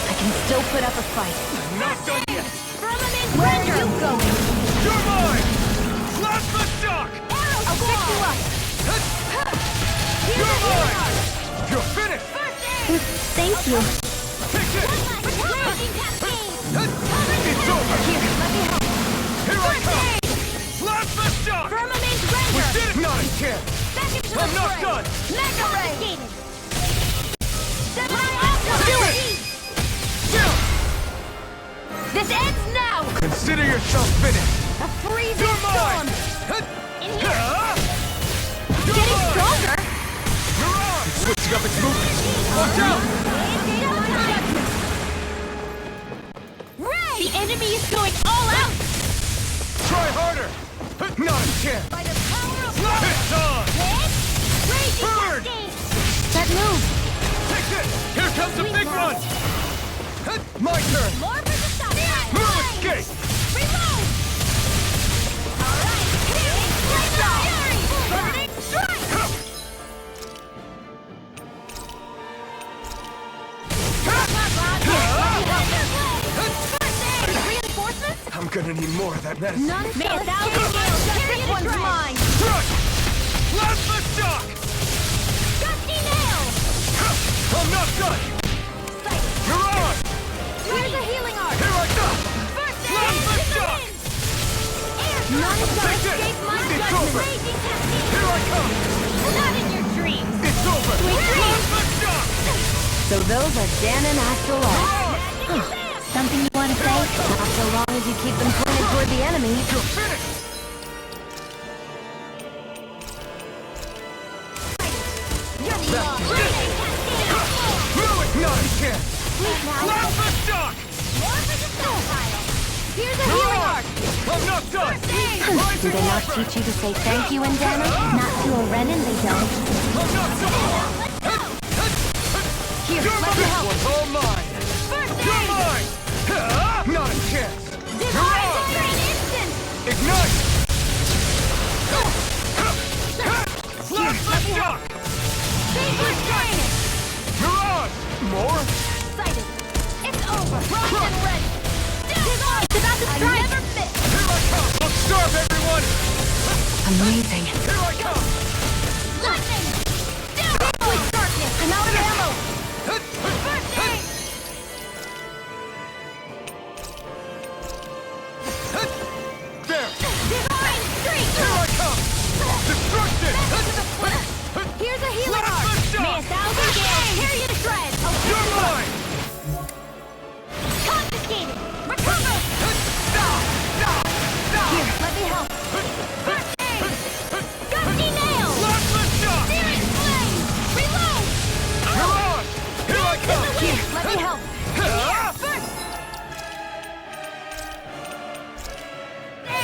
I can still put up a fight. Not done yet! Firmament Where are Render! you going? You're mine! Plasma shock! Arrow I'll fix you up. You're mine! You're finished! Thank you. Take this! Raging cascade! It's over! Here, let me help. Here I come! Plasma shock! Firmament We Render! did it! Not a chance! Back into the I'm not fray! done! Mega Ray! Do it! This ends now! Consider yourself finished! A freezing You're storm. mine! In here! You're Getting mine! stronger. You're on! It's switching up its movement! Watch out! Ray! The enemy is going all out! Try harder! Not a chance! By the power of water! It's on! Raging Bird! cascade! That move. Take this! Here comes the big one! My turn! More for the stop! No escape! Reload! Alright! Burning strike! Reinforcements? I'm gonna need more of that medicine. None May shall a thousand escape. nails carry This the one's dread. mine. Crush! Plasma shock! Gusty nail! I'm not done! You're on! Where's the healing art? Here I go! First aid! Plasma shock! None shall Take this! escape my It's judgment. over! Raging cascade! Here I come! Not in your dreams! It's over! Sweet dreams! Plasma shock! So those are Dan and Astral Light. Something you want to say? Not so long as you keep them pointed toward the enemy. You're finished! You're Raging cascade! No, it's not a chance! Sleep now! Plasma shock! More for the stockpile! Here's a healing art! I'm not done. Do they not teach you to say thank you in Dana? Not to a Renin, they don't. I'm not done. Here, You're let me this help. one's all mine. You're mine. Not a chance. Ignite. Slap shot. Mirage. More. Excited. It's over. Primed and ready. It's about to strike. I never miss. Here I come. Look sharp, everyone. Amazing. Here I come. Lightning. With darkness. I'm out of ammo. First aid. There. Divine streak. Here I come. Destruction. Back to the flip. Here's a healing Slap arc. shot. May 1,000 gauge tear you to shreds. You're mine. Confiscated. Recover. Here, let me help. First aid. Gusty nail. Slap shot. Searing flame. Reload. Mirage. Here I come. Here, let me help. First.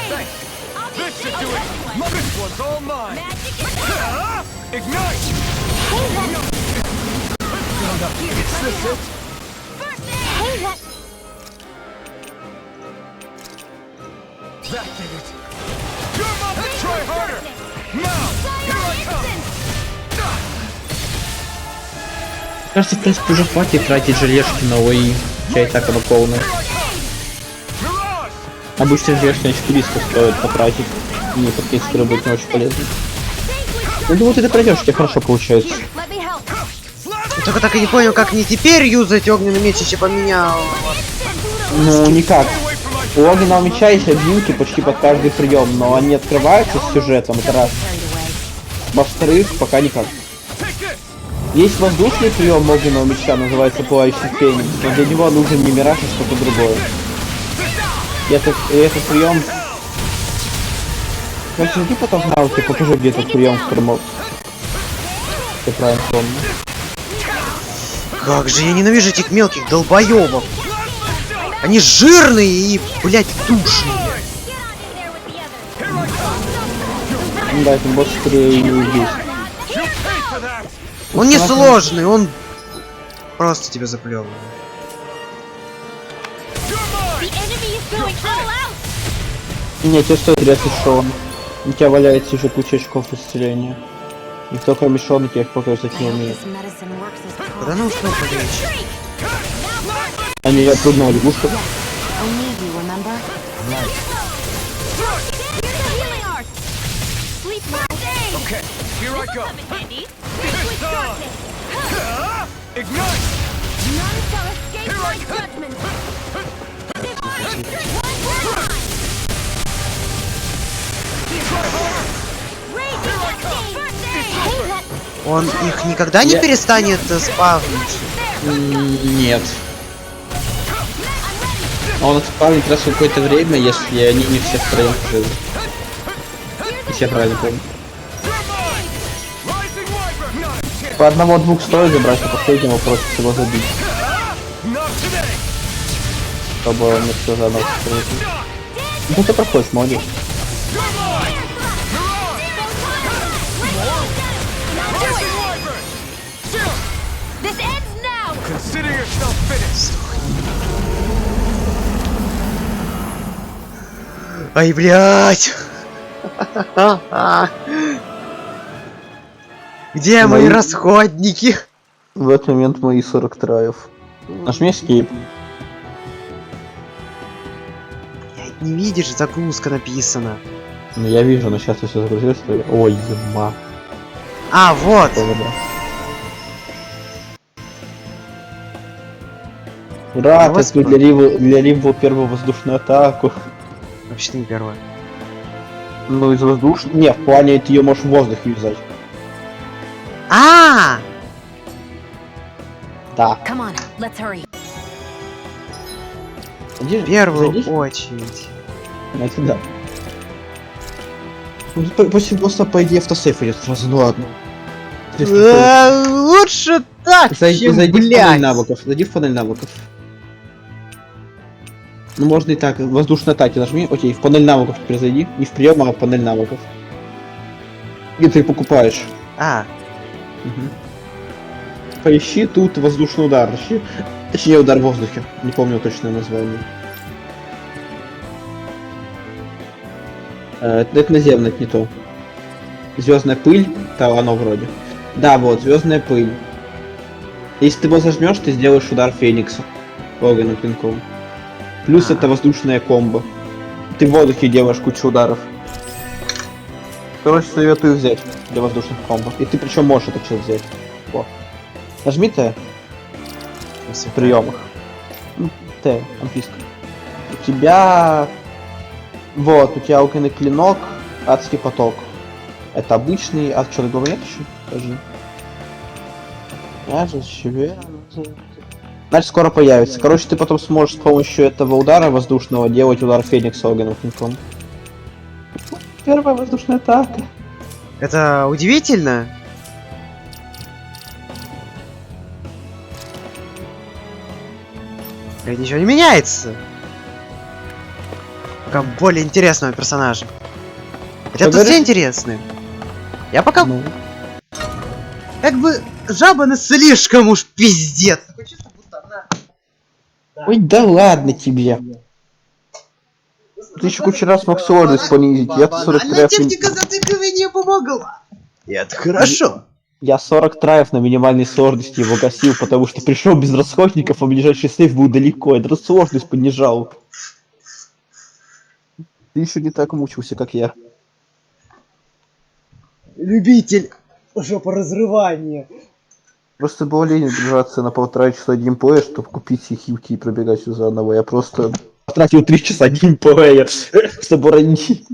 Thanks. I'll be This should safe do it. anyway. This one's all mine. Magic is power. Ignite. Hey, that. Is this it? First aid. Hey, that. That did it. You're my. Let's try harder. Now. Here I come. Кажется, в принципе, уже хватит тратить желешки на ОИ. Чай так оно полное. Mirage. Обычно желешки на 400 стоит потратить. И под текстуры будет не очень полезно. Ну, думаю, ты пройдешь, у тебя хорошо получается. Let me help. Только так и не понял, как мне теперь юзать огненный меч, если поменял. Ну, никак. У огненного меча есть обвинки почти под каждый прием, но они открываются с сюжетом, это раз. Во-вторых, пока никак. Есть воздушный прием огненного меча, называется пылающий феникс, но для него нужен не мираж, а что-то другое. И этот прием... Короче, иди потом в науке, покажи, где этот прием в прямом. Ты правильно помню. Как же я ненавижу этих мелких долбоёбов. Они жирные и, блядь, душные. Ну да, этот босс скорее не убить. Он не сложный, он просто тебя заплевывает. The enemy is going all out. Не, тебе стоит резать Шон. У тебя валяется еще куча очков исцеления. Никто кроме Шона тебя их пока взять не умеет. Куда нам успел полечь? Они я трудного лягушка. Okay, here I go. This time. Ignite. None shall escape Here my I come. judgment. One Here I come. Он их никогда не перестанет спавнить? Нет. Он спавнит раз в какое-то время, если они не все втроем живы. Если я правильно помню. Rising Wyvern. Not a chance. По одного-двух стоит забрать, а последнего просто всего забить. Not today. Чтобы он не все заново встретил. Ну ты проходишь, молодец. You're mine. Mirage. Rising Wyvern. Zero. This ends now. Consider yourself finished. Ай, блядь! Где мои расходники? В этот момент мои 40 траев. Нажми escape. Блядь, не видишь, загрузка написана. Ну я вижу, но сейчас я все загрузилось. Ой, ема. А, вот! Ура, Вот ты для Рива первую воздушную атаку. Вообще не первое. Ну из воздушной. Не, в плане ты ее можешь в воздух юзать. А! Да. Come on, let's hurry. Иди, В первую зайди. очередь. Это да. Ну, после босса, по идее, автосейф идет сразу, ну ладно. Лучше так, Зайди чем, в панель блядь. навыков. Зайди в панель навыков. Ну можно и так, воздушные атаки нажми. Окей, в панель навыков теперь зайди. Не в прием, а в панель навыков. И ты покупаешь. А, Мгм. Поищи тут воздушный удар. Точнее удар в воздухе. Не помню точное название. Это наземное, это не то. Звездная пыль, да, оно вроде. Да, вот, звездная пыль. Если ты его зажмешь, ты сделаешь удар Феникса огненным клинком. Плюс это воздушная комбо. Ты в воздухе делаешь кучу ударов. Короче, советую взять для воздушных комбо. И ты причем можешь это все взять. О. Нажми Т в приемах. Ну, Т, английском. У тебя... Вот, у тебя огненный клинок, адский поток. Это обычный, а что, другого нет еще? Скажи. Значит, скоро появится. Короче, ты потом сможешь с помощью этого удара воздушного делать удар Феникса огненным клинком. Первая воздушная атака. это удивительно. Ведь ничего не меняется. Как более интересного персонажа. Хотя Что тут все говоришь? интересные. Я пока... Ну. Как бы жаба на слишком уж пиздец. Такое чувство, будто она... Ой, да ладно тебе. Ты еще кучу раз мог сложность понизить. Я 40 Банальная траев... техника затыкивания помогла. И это хорошо. Я 40 траев на минимальной сложности его гасил, потому что пришел без расходников, а ближайший сейф был далеко. Я даже сложность понижал. Ты еще не так мучился, как я. Любитель жопоразрывания. Просто было лень держаться на 1,5 часа геймплея, чтобы купить их и уйти и пробегать все заново. Я просто потратил 3 часа геймплея, чтобы уронить.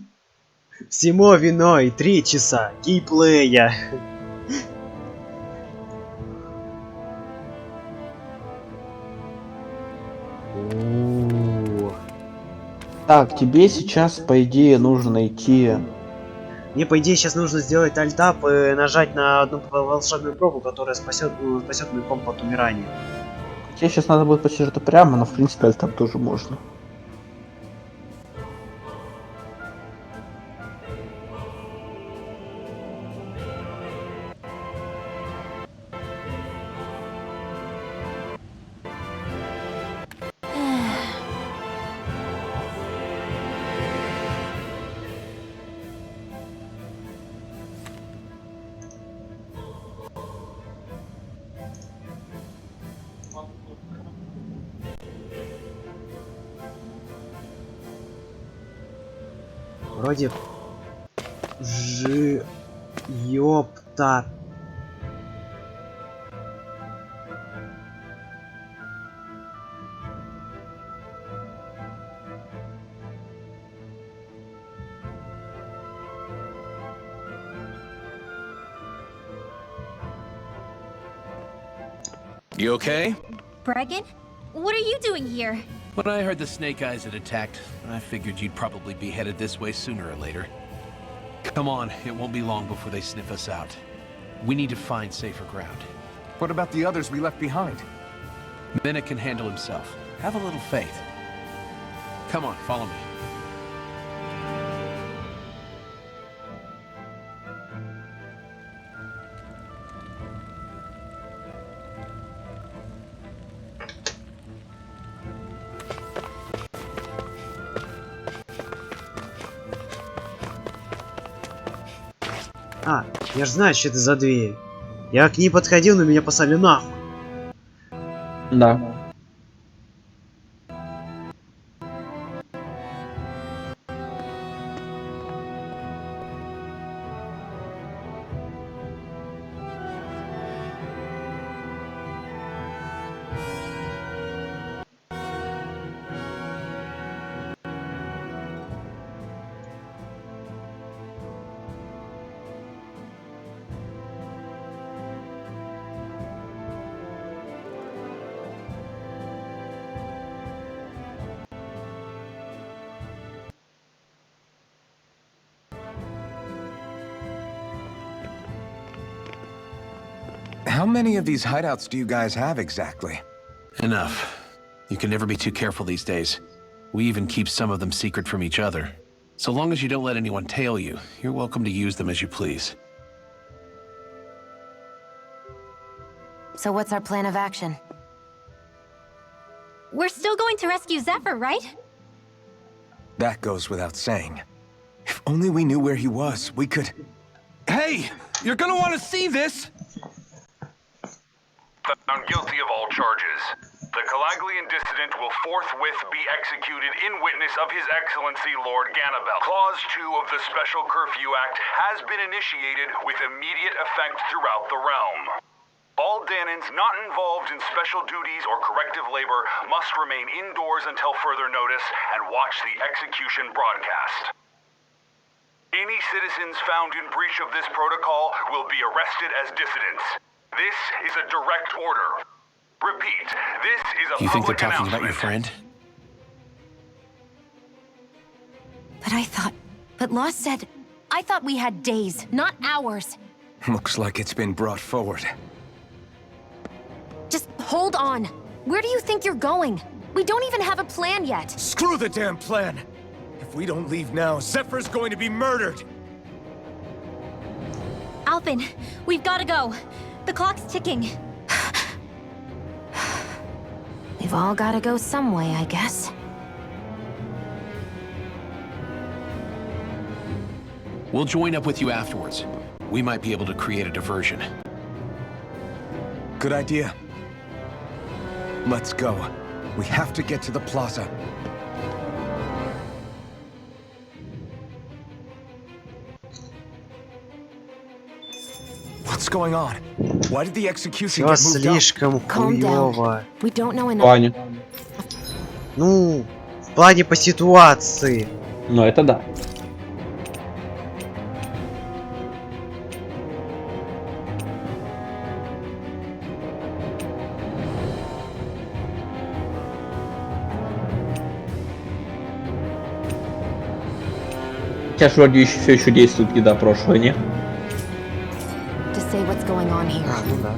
Всему виной 3 часа геймплея. Так, тебе сейчас, по идее, нужно найти... Мне, по идее, сейчас нужно сделать альтап и нажать на одну волшебную пробу, которая спасет мой комп от умирания. Тебе сейчас надо будет почти что прямо, но в принципе альтап тоже можно. Вроде... Ёпта. You okay? Bregan? What are you doing here? When I heard the Snake Eyes had attacked, I figured you'd probably be headed this way sooner or later. Come on, it won't be long before they sniff us out. We need to find safer ground. What about the others we left behind? Minna can handle himself. Have a little faith. Come on, follow me. А, я ж знаю, что это за дверь. Я к ней подходил, но меня послали нахуй. Да. How many of these hideouts do you guys have exactly? Enough. You can never be too careful these days. We even keep some of them secret from each other. So long as you don't let anyone tail you, you're welcome to use them as you please. So what's our plan of action? We're still going to rescue Zephyr, right? That goes without saying. If only we knew where he was, we could... Hey! You're gonna want to see this! Found guilty of all charges. The Calaglian dissident will forthwith be executed in witness of His Excellency Lord Ganabel. Clause 2 of the Special Curfew Act has been initiated with immediate effect throughout the realm. All Danans not involved in special duties or corrective labor must remain indoors until further notice and watch the execution broadcast. Any citizens found in breach of this protocol will be arrested as dissidents. This is a direct order. Repeat, this is a You think they're public talking about your announcement. friend? But Lost said... I thought we had days, not hours. Looks like it's been brought forward. Just hold on. Where do you think you're going? We don't even have a plan yet. Screw the damn plan! If we don't leave now, Zephyr's going to be murdered! Alpin, we've got to go. The clock's ticking. We've all gotta go some way, I guess. We'll join up with you afterwards. We might be able to create a diversion. Good idea. Let's go. We have to get to the plaza. What's going on? Why did the execution Все get moved up? слишком Calm down. хуёво. We don't know enough. Плане. Ну, в плане по ситуации. Ну, это да. Хотя ж вроде все еще действует еда прошлая, не? To say what's going on here. А, ну да.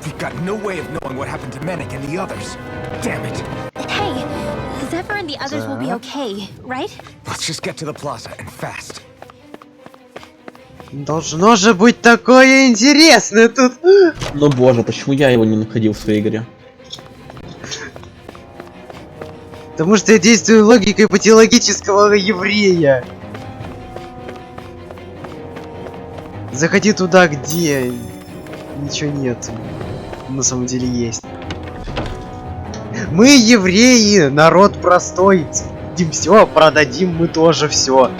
We've got no way of knowing what happened to Menik and the others. Damn it. Hey, Zephyr and the others will be okay, right? Let's just get to the plaza and fast. Должно же быть такое интересное тут. Ну боже, почему я его не находил в своей игре? Потому что я действую логикой патологического еврея. Заходи туда, где ничего нет. На самом деле есть. Мы евреи, народ простой. Все, продадим мы тоже все.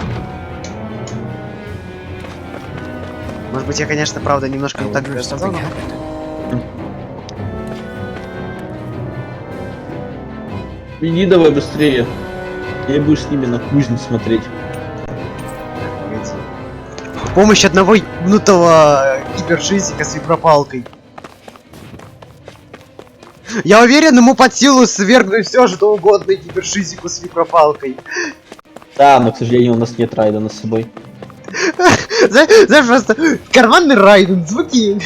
Может быть, я, конечно, правда, немножко не так сказал. Иди давай быстрее. Я буду с ними на кузню смотреть. Помощь одного ебнутого кибершизика с вибропалкой. Я уверен, ему под силу свергнуть все что угодно кибершизику с вибропалкой. Да, но, к сожалению, у нас нет Райдена с собой. Знаешь, просто карманный Райден, звуки...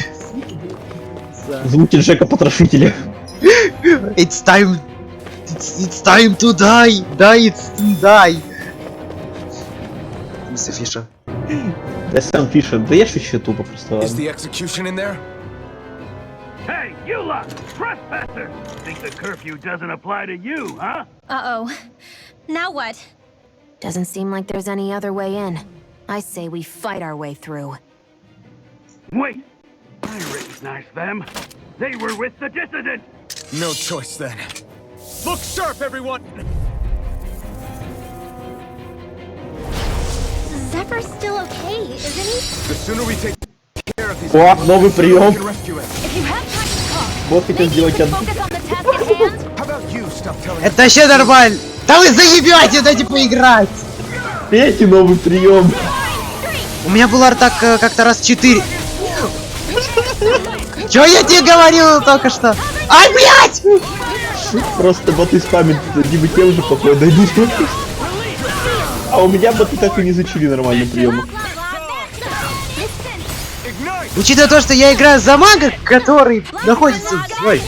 Звуки Джека Потрошителя. It's time to die! Die, it's to die! Мистер Фишер. Да сам Фишер, да я шучу тупо просто. Is the execution in there? Hey, you lot! Trespassers! Think the curfew doesn't apply to you, huh? Uh-oh. Now what? Doesn't seem like there's any other way in. I say we fight our way through. Wait! I recognize them. They were with the dissident! No choice then. Look sharp, everyone! Zephyr's still okay, isn't he? The sooner we take care of these... О, новый прием. we can rescue him. If you have time to talk, Вот хотел сделать focus on the task at hand. How about you stop telling Это вообще нормально! Да вы заебете, дайте поиграть! Третий новый прием. У меня был артак как-то раз 4. Чё я тебе говорил только что? Ай, блядь! Просто боты спамят либо тем же походу. А у меня боты так и не зачили нормальный приемы. Учитывая то, что я играю за мага, который находится в свайпе.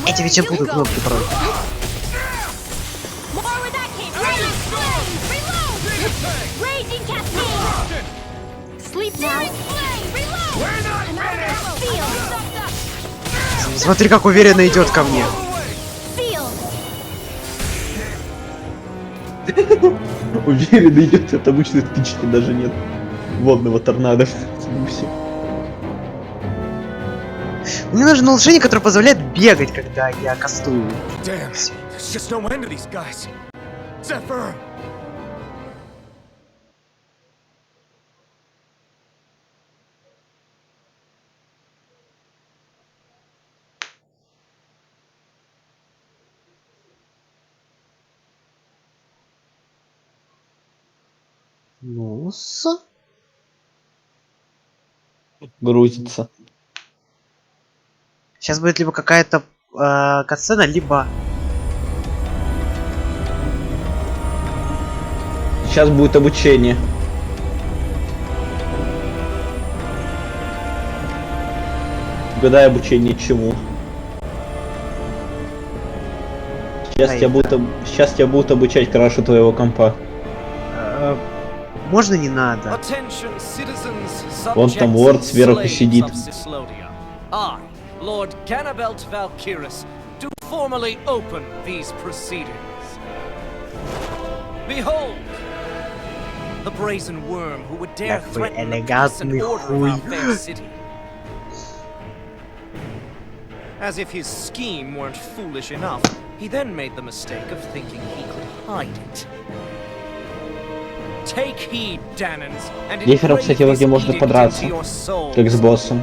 Эти ведь буду кнопки порой. Смотри, как уверенно идет ко мне. Уверенно идет, это обычной птички даже нет. Водного торнадо. Все. Мне нужно улучшение, которое позволяет бегать, когда я кастую. Damn, there's just no end to these guys. Zephyr! Ну-с. Грузится. Сейчас будет либо какая-то катсцена, либо... Сейчас будет обучение. Угадай обучение чему. Сейчас тебя будут обучать крашу твоего компа. Можно не надо? Вон там лорд сверху сидит. Lord Ganabelt Valkyris, do formally open these proceedings. Behold, the brazen worm who would dare threaten the peace and order of our fair city. As if his scheme weren't foolish enough, he then made the mistake of thinking he could hide it. Take heed, Danans, and Ефером, кстати, вроде можно подраться, как с боссом.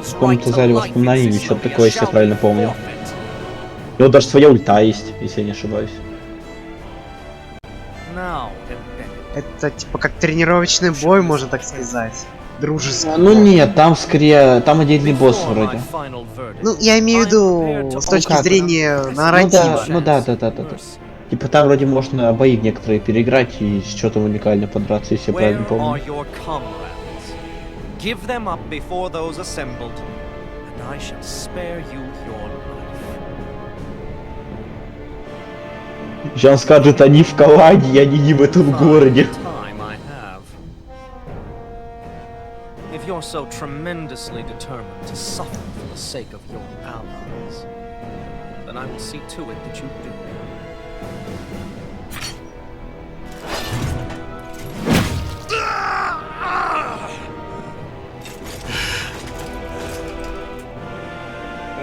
В каком-то зале воспоминаний или что-то такое, если я правильно помню. У него даже своя ульта есть, если я не ошибаюсь. Это типа как тренировочный бой, можно так сказать. Дружеский. Ну нет, там скорее, там отдельный босс вроде. Ну, я имею в виду с точки зрения нарратива. Ну да. Типа там вроде можно бои некоторые переиграть и что-то уникально подраться, если я правильно помню. Give them up before those assembled, and I shall spare you your life. Сейчас скажет, они в Калаге, они не в этом городе. If you're so tremendously determined to suffer for the sake of your allies, then I will see to it that you do.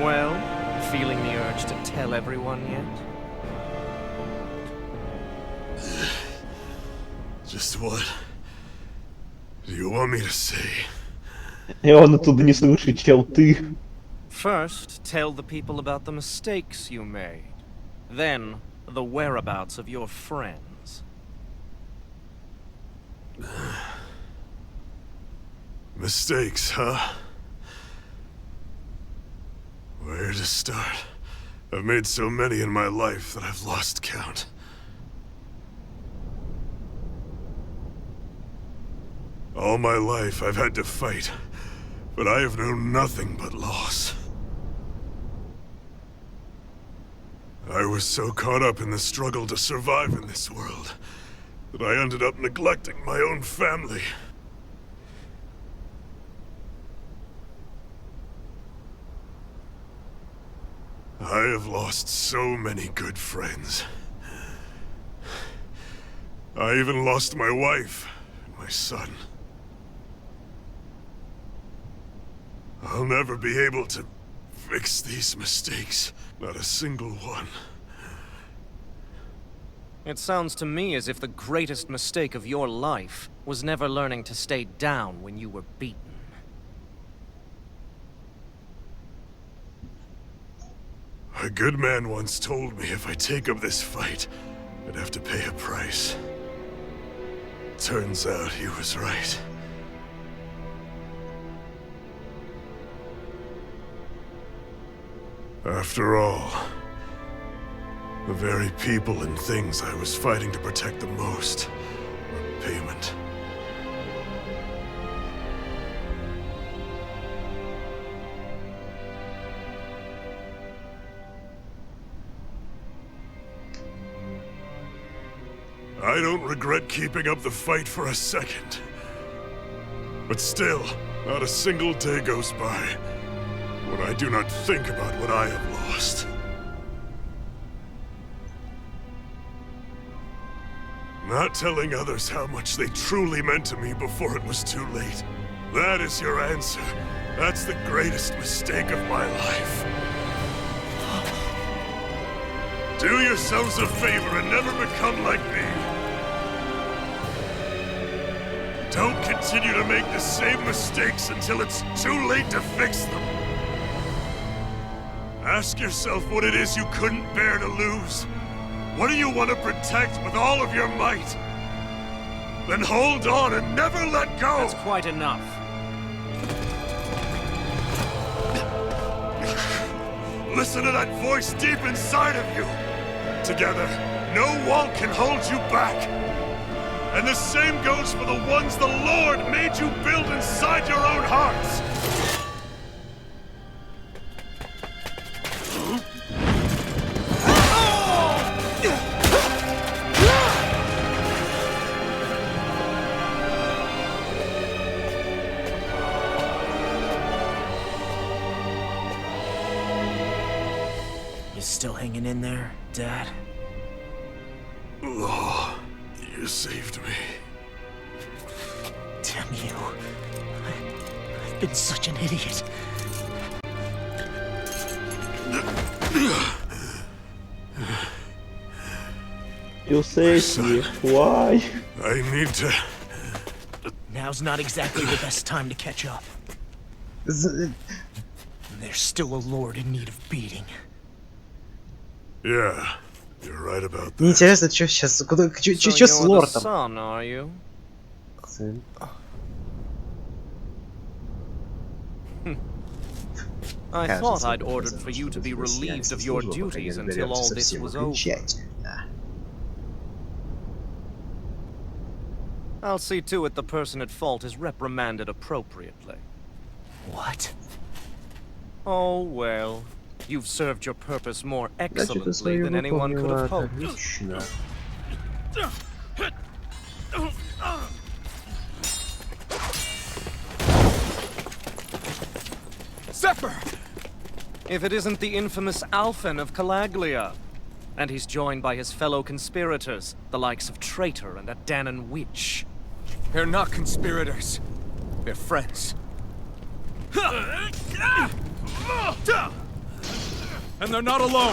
Well, feeling the urge to tell everyone yet? Just what do you want me to say? И он оттуда не слышит, чем ты. First, tell the people about the mistakes you made. Then, the whereabouts of your friends. Mistakes, huh? Where to start? I've made so many in my life that I've lost count. All my life I've had to fight, but I have known nothing but loss. I was so caught up in the struggle to survive in this world that I ended up neglecting my own family. I have lost so many good friends. I even lost my wife and my son. I'll never be able to fix these mistakes. Not a single one. It sounds to me as if the greatest mistake of your life was never learning to stay down when you were beaten. A good man once told me if I take up this fight, I'd have to pay a price. Turns out he was right. After all, the very people and things I was fighting to protect the most were payment. I don't regret keeping up the fight for a second. But still, not a single day goes by when I do not think about what I have lost. Not telling others how much they truly meant to me before it was too late. That is your answer. That's the greatest mistake of my life. Do yourselves a favor and never become like me. Don't continue to make the same mistakes until it's too late to fix them. Ask yourself what it is you couldn't bear to lose. What do you want to protect with all of your might? Then hold on and never let go! That's quite enough. Listen to that voice deep inside of you. Together, no wall can hold you back. And the same goes for the ones the Lord made you build inside your own hearts. You still hanging in there, Dad? Oh, you saved me. Damn you. I've been such an idiot. You saved me. Why? I need to... Now's not exactly the best time to catch up. There's still a lord in need of beating. Yeah, you're right about that. Мне интересно, что сейчас, что с лортом? Son, are you? Сын. I Кажется, thought I'd это ordered for you to be relieved of your duties until all this was over. I'll see to it the person at fault is reprimanded appropriately. What? Oh, well. You've served your purpose more excellently than anyone could have hoped. Zephyr! If it isn't the infamous Alphen of Calaglia. And he's joined by his fellow conspirators, the likes of Traitor and a Danon Witch. They're not conspirators. They're friends. And they're not alone.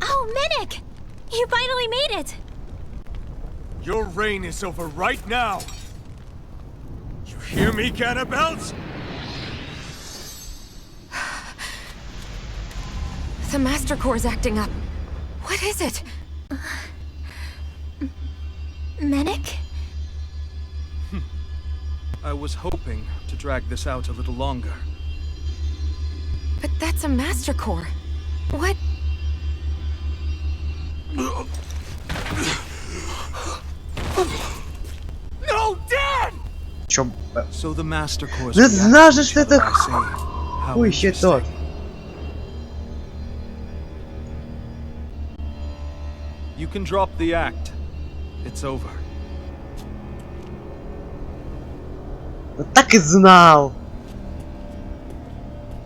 Oh, Minnick! You finally made it! Your reign is over right now. You hear me, Cannibals? The Master Core's acting up. What is it? Minnick? I was hoping to drag this out a little longer. But that's a Master Core. What? No, Dad! Чё? So the Master Core's Да знал же, что это How хуй еще тот. You can drop the act. It's over. Вот так и знал.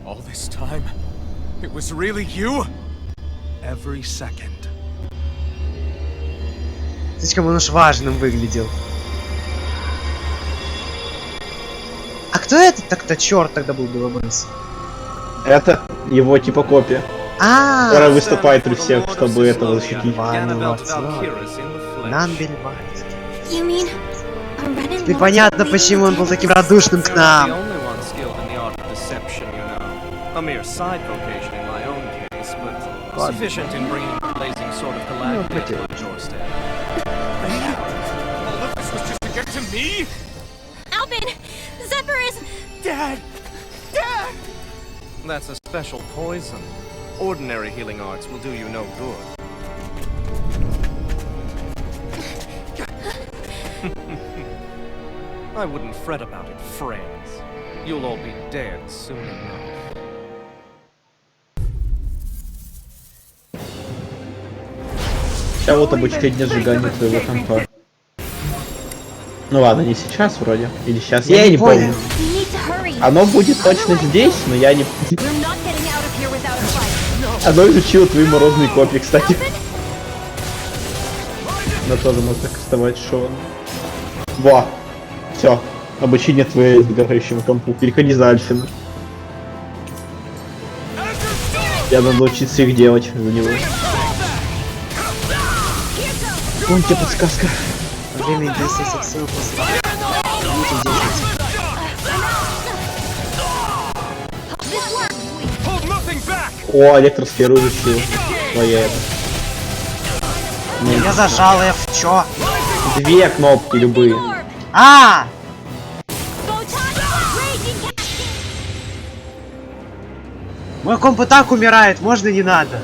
All this time, it was really you? Every second. Слишком он уж важным выглядел. А кто это так-то черт тогда был белобрысый? Это его типа копия. Которая выступает при всех, чтобы этого защитить. You mean Теперь понятно, почему он был таким радушным к нам. A mere side vocation in my own case, but sufficient in bringing a blazing sword of Calaglia to my doorstep. All of this was just to get to me? Alvin! Zephyr is... Dad! Dad! That's a special poison. Ordinary healing arts will do you no good. I wouldn't fret about it, friends. You'll all be dead soon enough. Сейчас вот обучение сжигания твоего компа. Ну ладно, не сейчас вроде. Или сейчас. Я не помню. Оно будет точно здесь, но я не... Оно изучило твои морозные копии, кстати. Но тоже можно кастовать шоу. Во! Все. Обучение твоему сгорающему компу. Переходи за Альфина. Я надо учиться их делать за него. Вон тебе подсказка. Время действия сексуал после... О, электросферу изучил. Твоя это. Я зажал F, чё? Две кнопки любые. А! Мой комп и так умирает, можно не надо.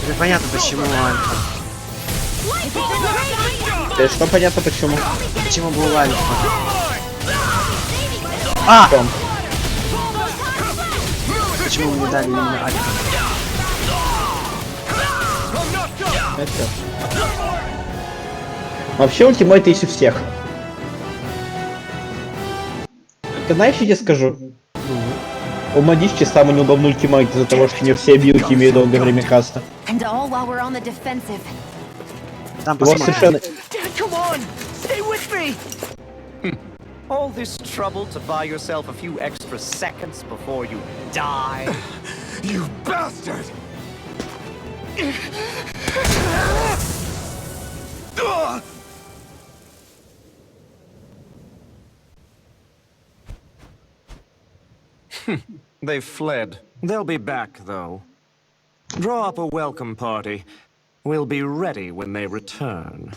Тебе понятно почему, Альфа. Что понятно почему? Почему был Альфа? А! Почему мне дали именно Альфа? Это. Вообще ультимейт есть у всех. Ты знаешь, я тебе скажу? У Мадички самый неудобный ультимейт из-за того, что не все билки имеют долгое время каста. Там Вот совершенно... All this trouble to buy yourself a few extra seconds before you die. You bastard! They've fled. They'll be back, though. Draw up a welcome party. We'll be ready when they return.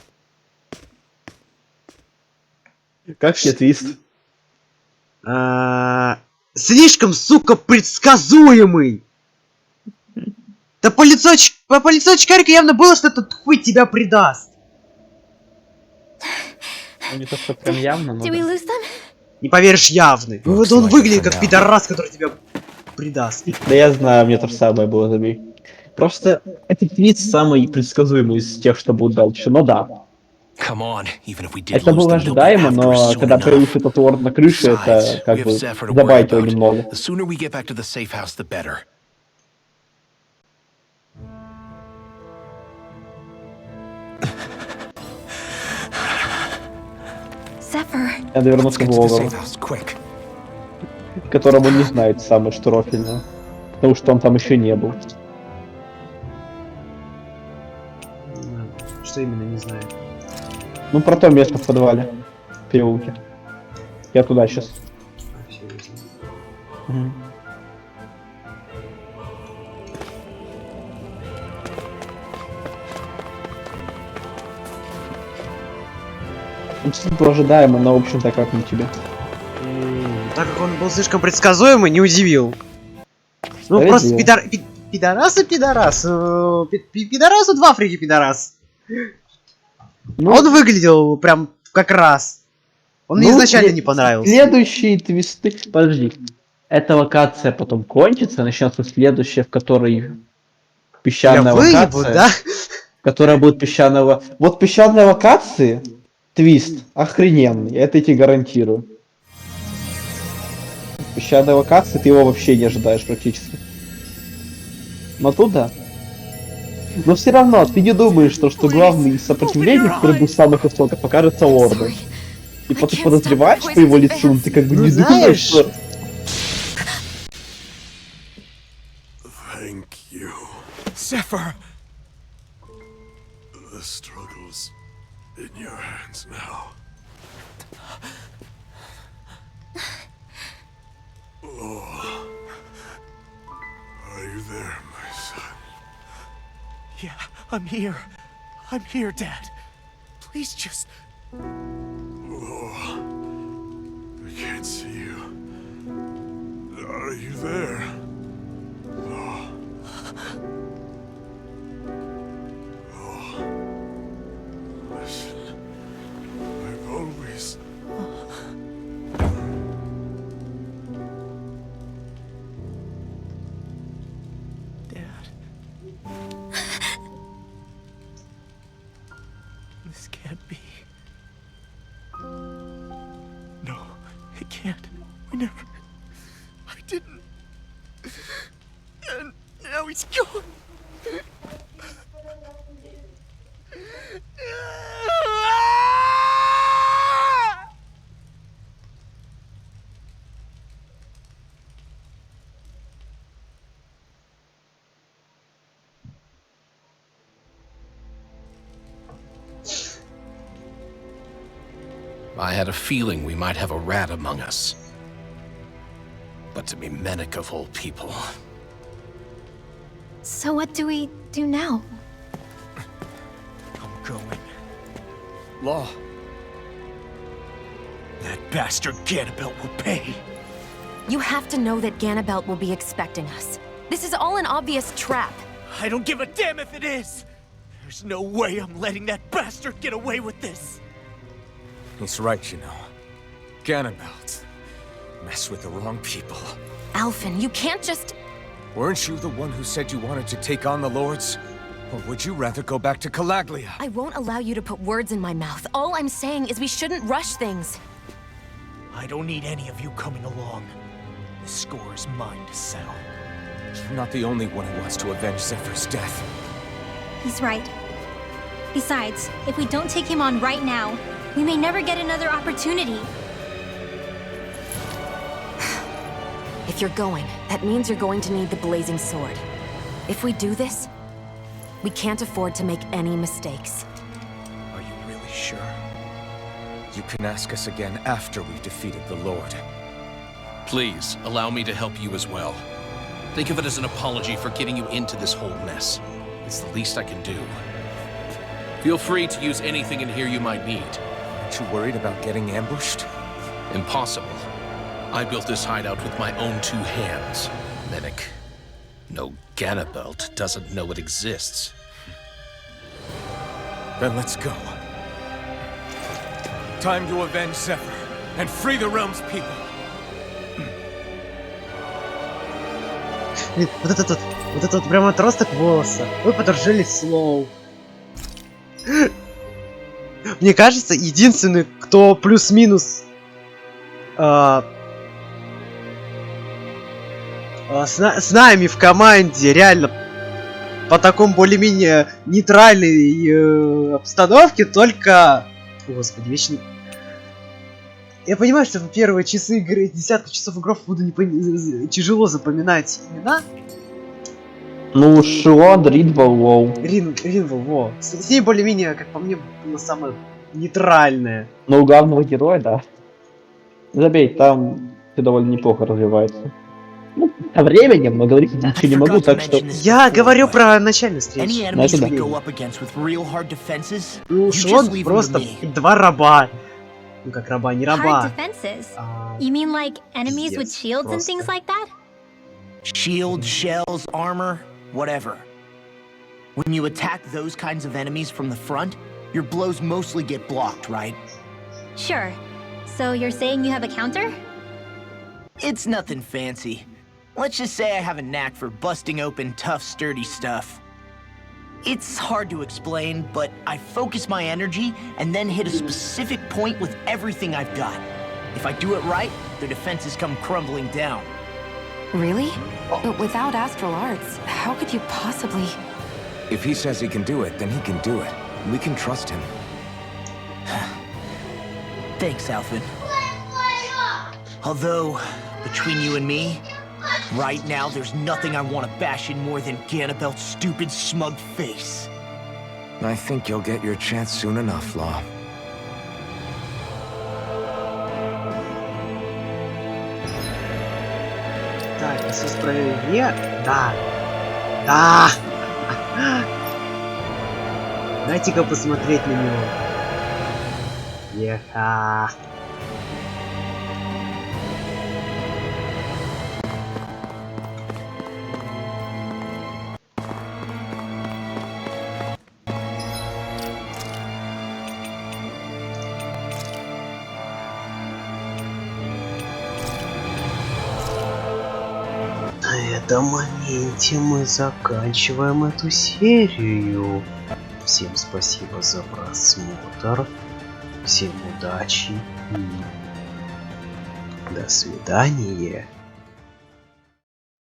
Как тебе твист? Слишком, сука, предсказуемый! Да по лицу очкарика явно было, что этот хуй тебя предаст. Ну, не то, что прям явно, но... Не поверишь, явный. Ну вот он выглядит как пидорас, который тебя предаст. Да я знаю, мне то же самое было, забей. Просто этот твист самый предсказуемый из тех, что будут дальше, но да. Это было ожидаемо, но когда появился этот лорд на крыше, это как бы забайтило немного. Надо вернуться в логово, которому не знает самое что рофильное, потому что он там еще не был. Что именно, не знаю. Ну, про то место в подвале, в переулке. Я туда сейчас. Угу. Было ожидаемо, но в общем-то как на тебе. Так как он был слишком предсказуемый, не удивил. Ну просто пидорас. Пидорасу два фрики пидорас. Ну, он выглядел прям как раз. Он мне изначально не понравился. Следующие твисты... Подожди. Эта локация потом кончится, начнется следующая, в которой песчаная локация. Да? Которая будет песчаного... Вот песчаные локации, твист охрененный, это я тебе гарантирую. Песчаной локации ты его вообще не ожидаешь практически. Но тут да. Но все равно, ты не думаешь, что главный сопротивление, который был с самых истоков, покажется лордом. И потом подозреваешь по его лицу, ты как бы не думаешь, что... Thank you. Zephyr! The struggle's in your hands now. Oh. Are you there, my son? Yeah, I'm here. I'm here, Dad. Please just... Oh. I can't see you. Are you there? Oh. Oh. Listen. I've always... Dad. This can't be. No, it can't. I never... I didn't. And now he's gone. I had a feeling we might have a rat among us. But to be Menic of all people... So what do we do now? I'm going. Law. That bastard Ganabelt will pay. You have to know that Ganabelt will be expecting us. This is all an obvious trap. I don't give a damn if it is! There's no way I'm letting that bastard get away with this! He's right, you know. Ganabelt. Mess with the wrong people. Alphen, you can't just... Weren't you the one who said you wanted to take on the Lords? Or would you rather go back to Calaglia? I won't allow you to put words in my mouth. All I'm saying is we shouldn't rush things. I don't need any of you coming along. The score is mine to settle. You're not the only one who wants to avenge Zephyr's death. He's right. Besides, if we don't take him on right now, we may never get another opportunity. If you're going, that means you're going to need the Blazing Sword. If we do this, we can't afford to make any mistakes. Are you really sure? You can ask us again after we've defeated the Lord. Please, allow me to help you as well. Think of it as an apology for getting you into this whole mess. It's the least I can do. Feel free to use anything in here you might need. Aren't you worried about getting ambushed? Impossible. I built this hideout with my own 2 hands. Menic. No Ganabelt doesn't know it exists. Then let's go. Time to avenge Zephyr and free the realm's people. Вот этот вот прям отросток волоса. Вы подоржали слоу. Мне кажется, единственный, кто плюс-минус с нами в команде реально по такому более-менее нейтральной обстановке, только... Господи, вечно... Я понимаю, что в первые часы игры, десятку часов игров буду тяжело запоминать имена. Ну, Шион, Ринвол, Воу. Ринвол, во. С ней более-менее, как по мне, было самое нейтральное. Но у главного героя, да. Забей, там все довольно неплохо развивается. Ну, со временем, но говорить ничего не могу, так что... Я говорю про начальную встречу. Ну, Шион просто 2 раба. Ну, как раба, не раба. You mean like enemies with shields and things like that? Shield, shells, armor, whatever. When you attack those kinds of enemies from the front, your blows mostly get blocked, right? Sure. So you're saying you have a counter? It's nothing fancy. Let's just say I have a knack for busting open tough, sturdy stuff. It's hard to explain, but I focus my energy and then hit a specific point with everything I've got. If I do it right, their defenses come crumbling down. Really? But without astral arts, how could you possibly... If he says he can do it, then he can do it. We can trust him. Thanks, Alphen. Although, between you and me, right now there's nothing I want to bash in more than Ganabelt's stupid, smug face. I think you'll get your chance soon enough, Law. спасать. Сестра Е? Да. Да! Дайте-ка посмотреть на него. Еха. На этом моменте мы заканчиваем эту серию. Всем спасибо за просмотр. Всем удачи и до свидания.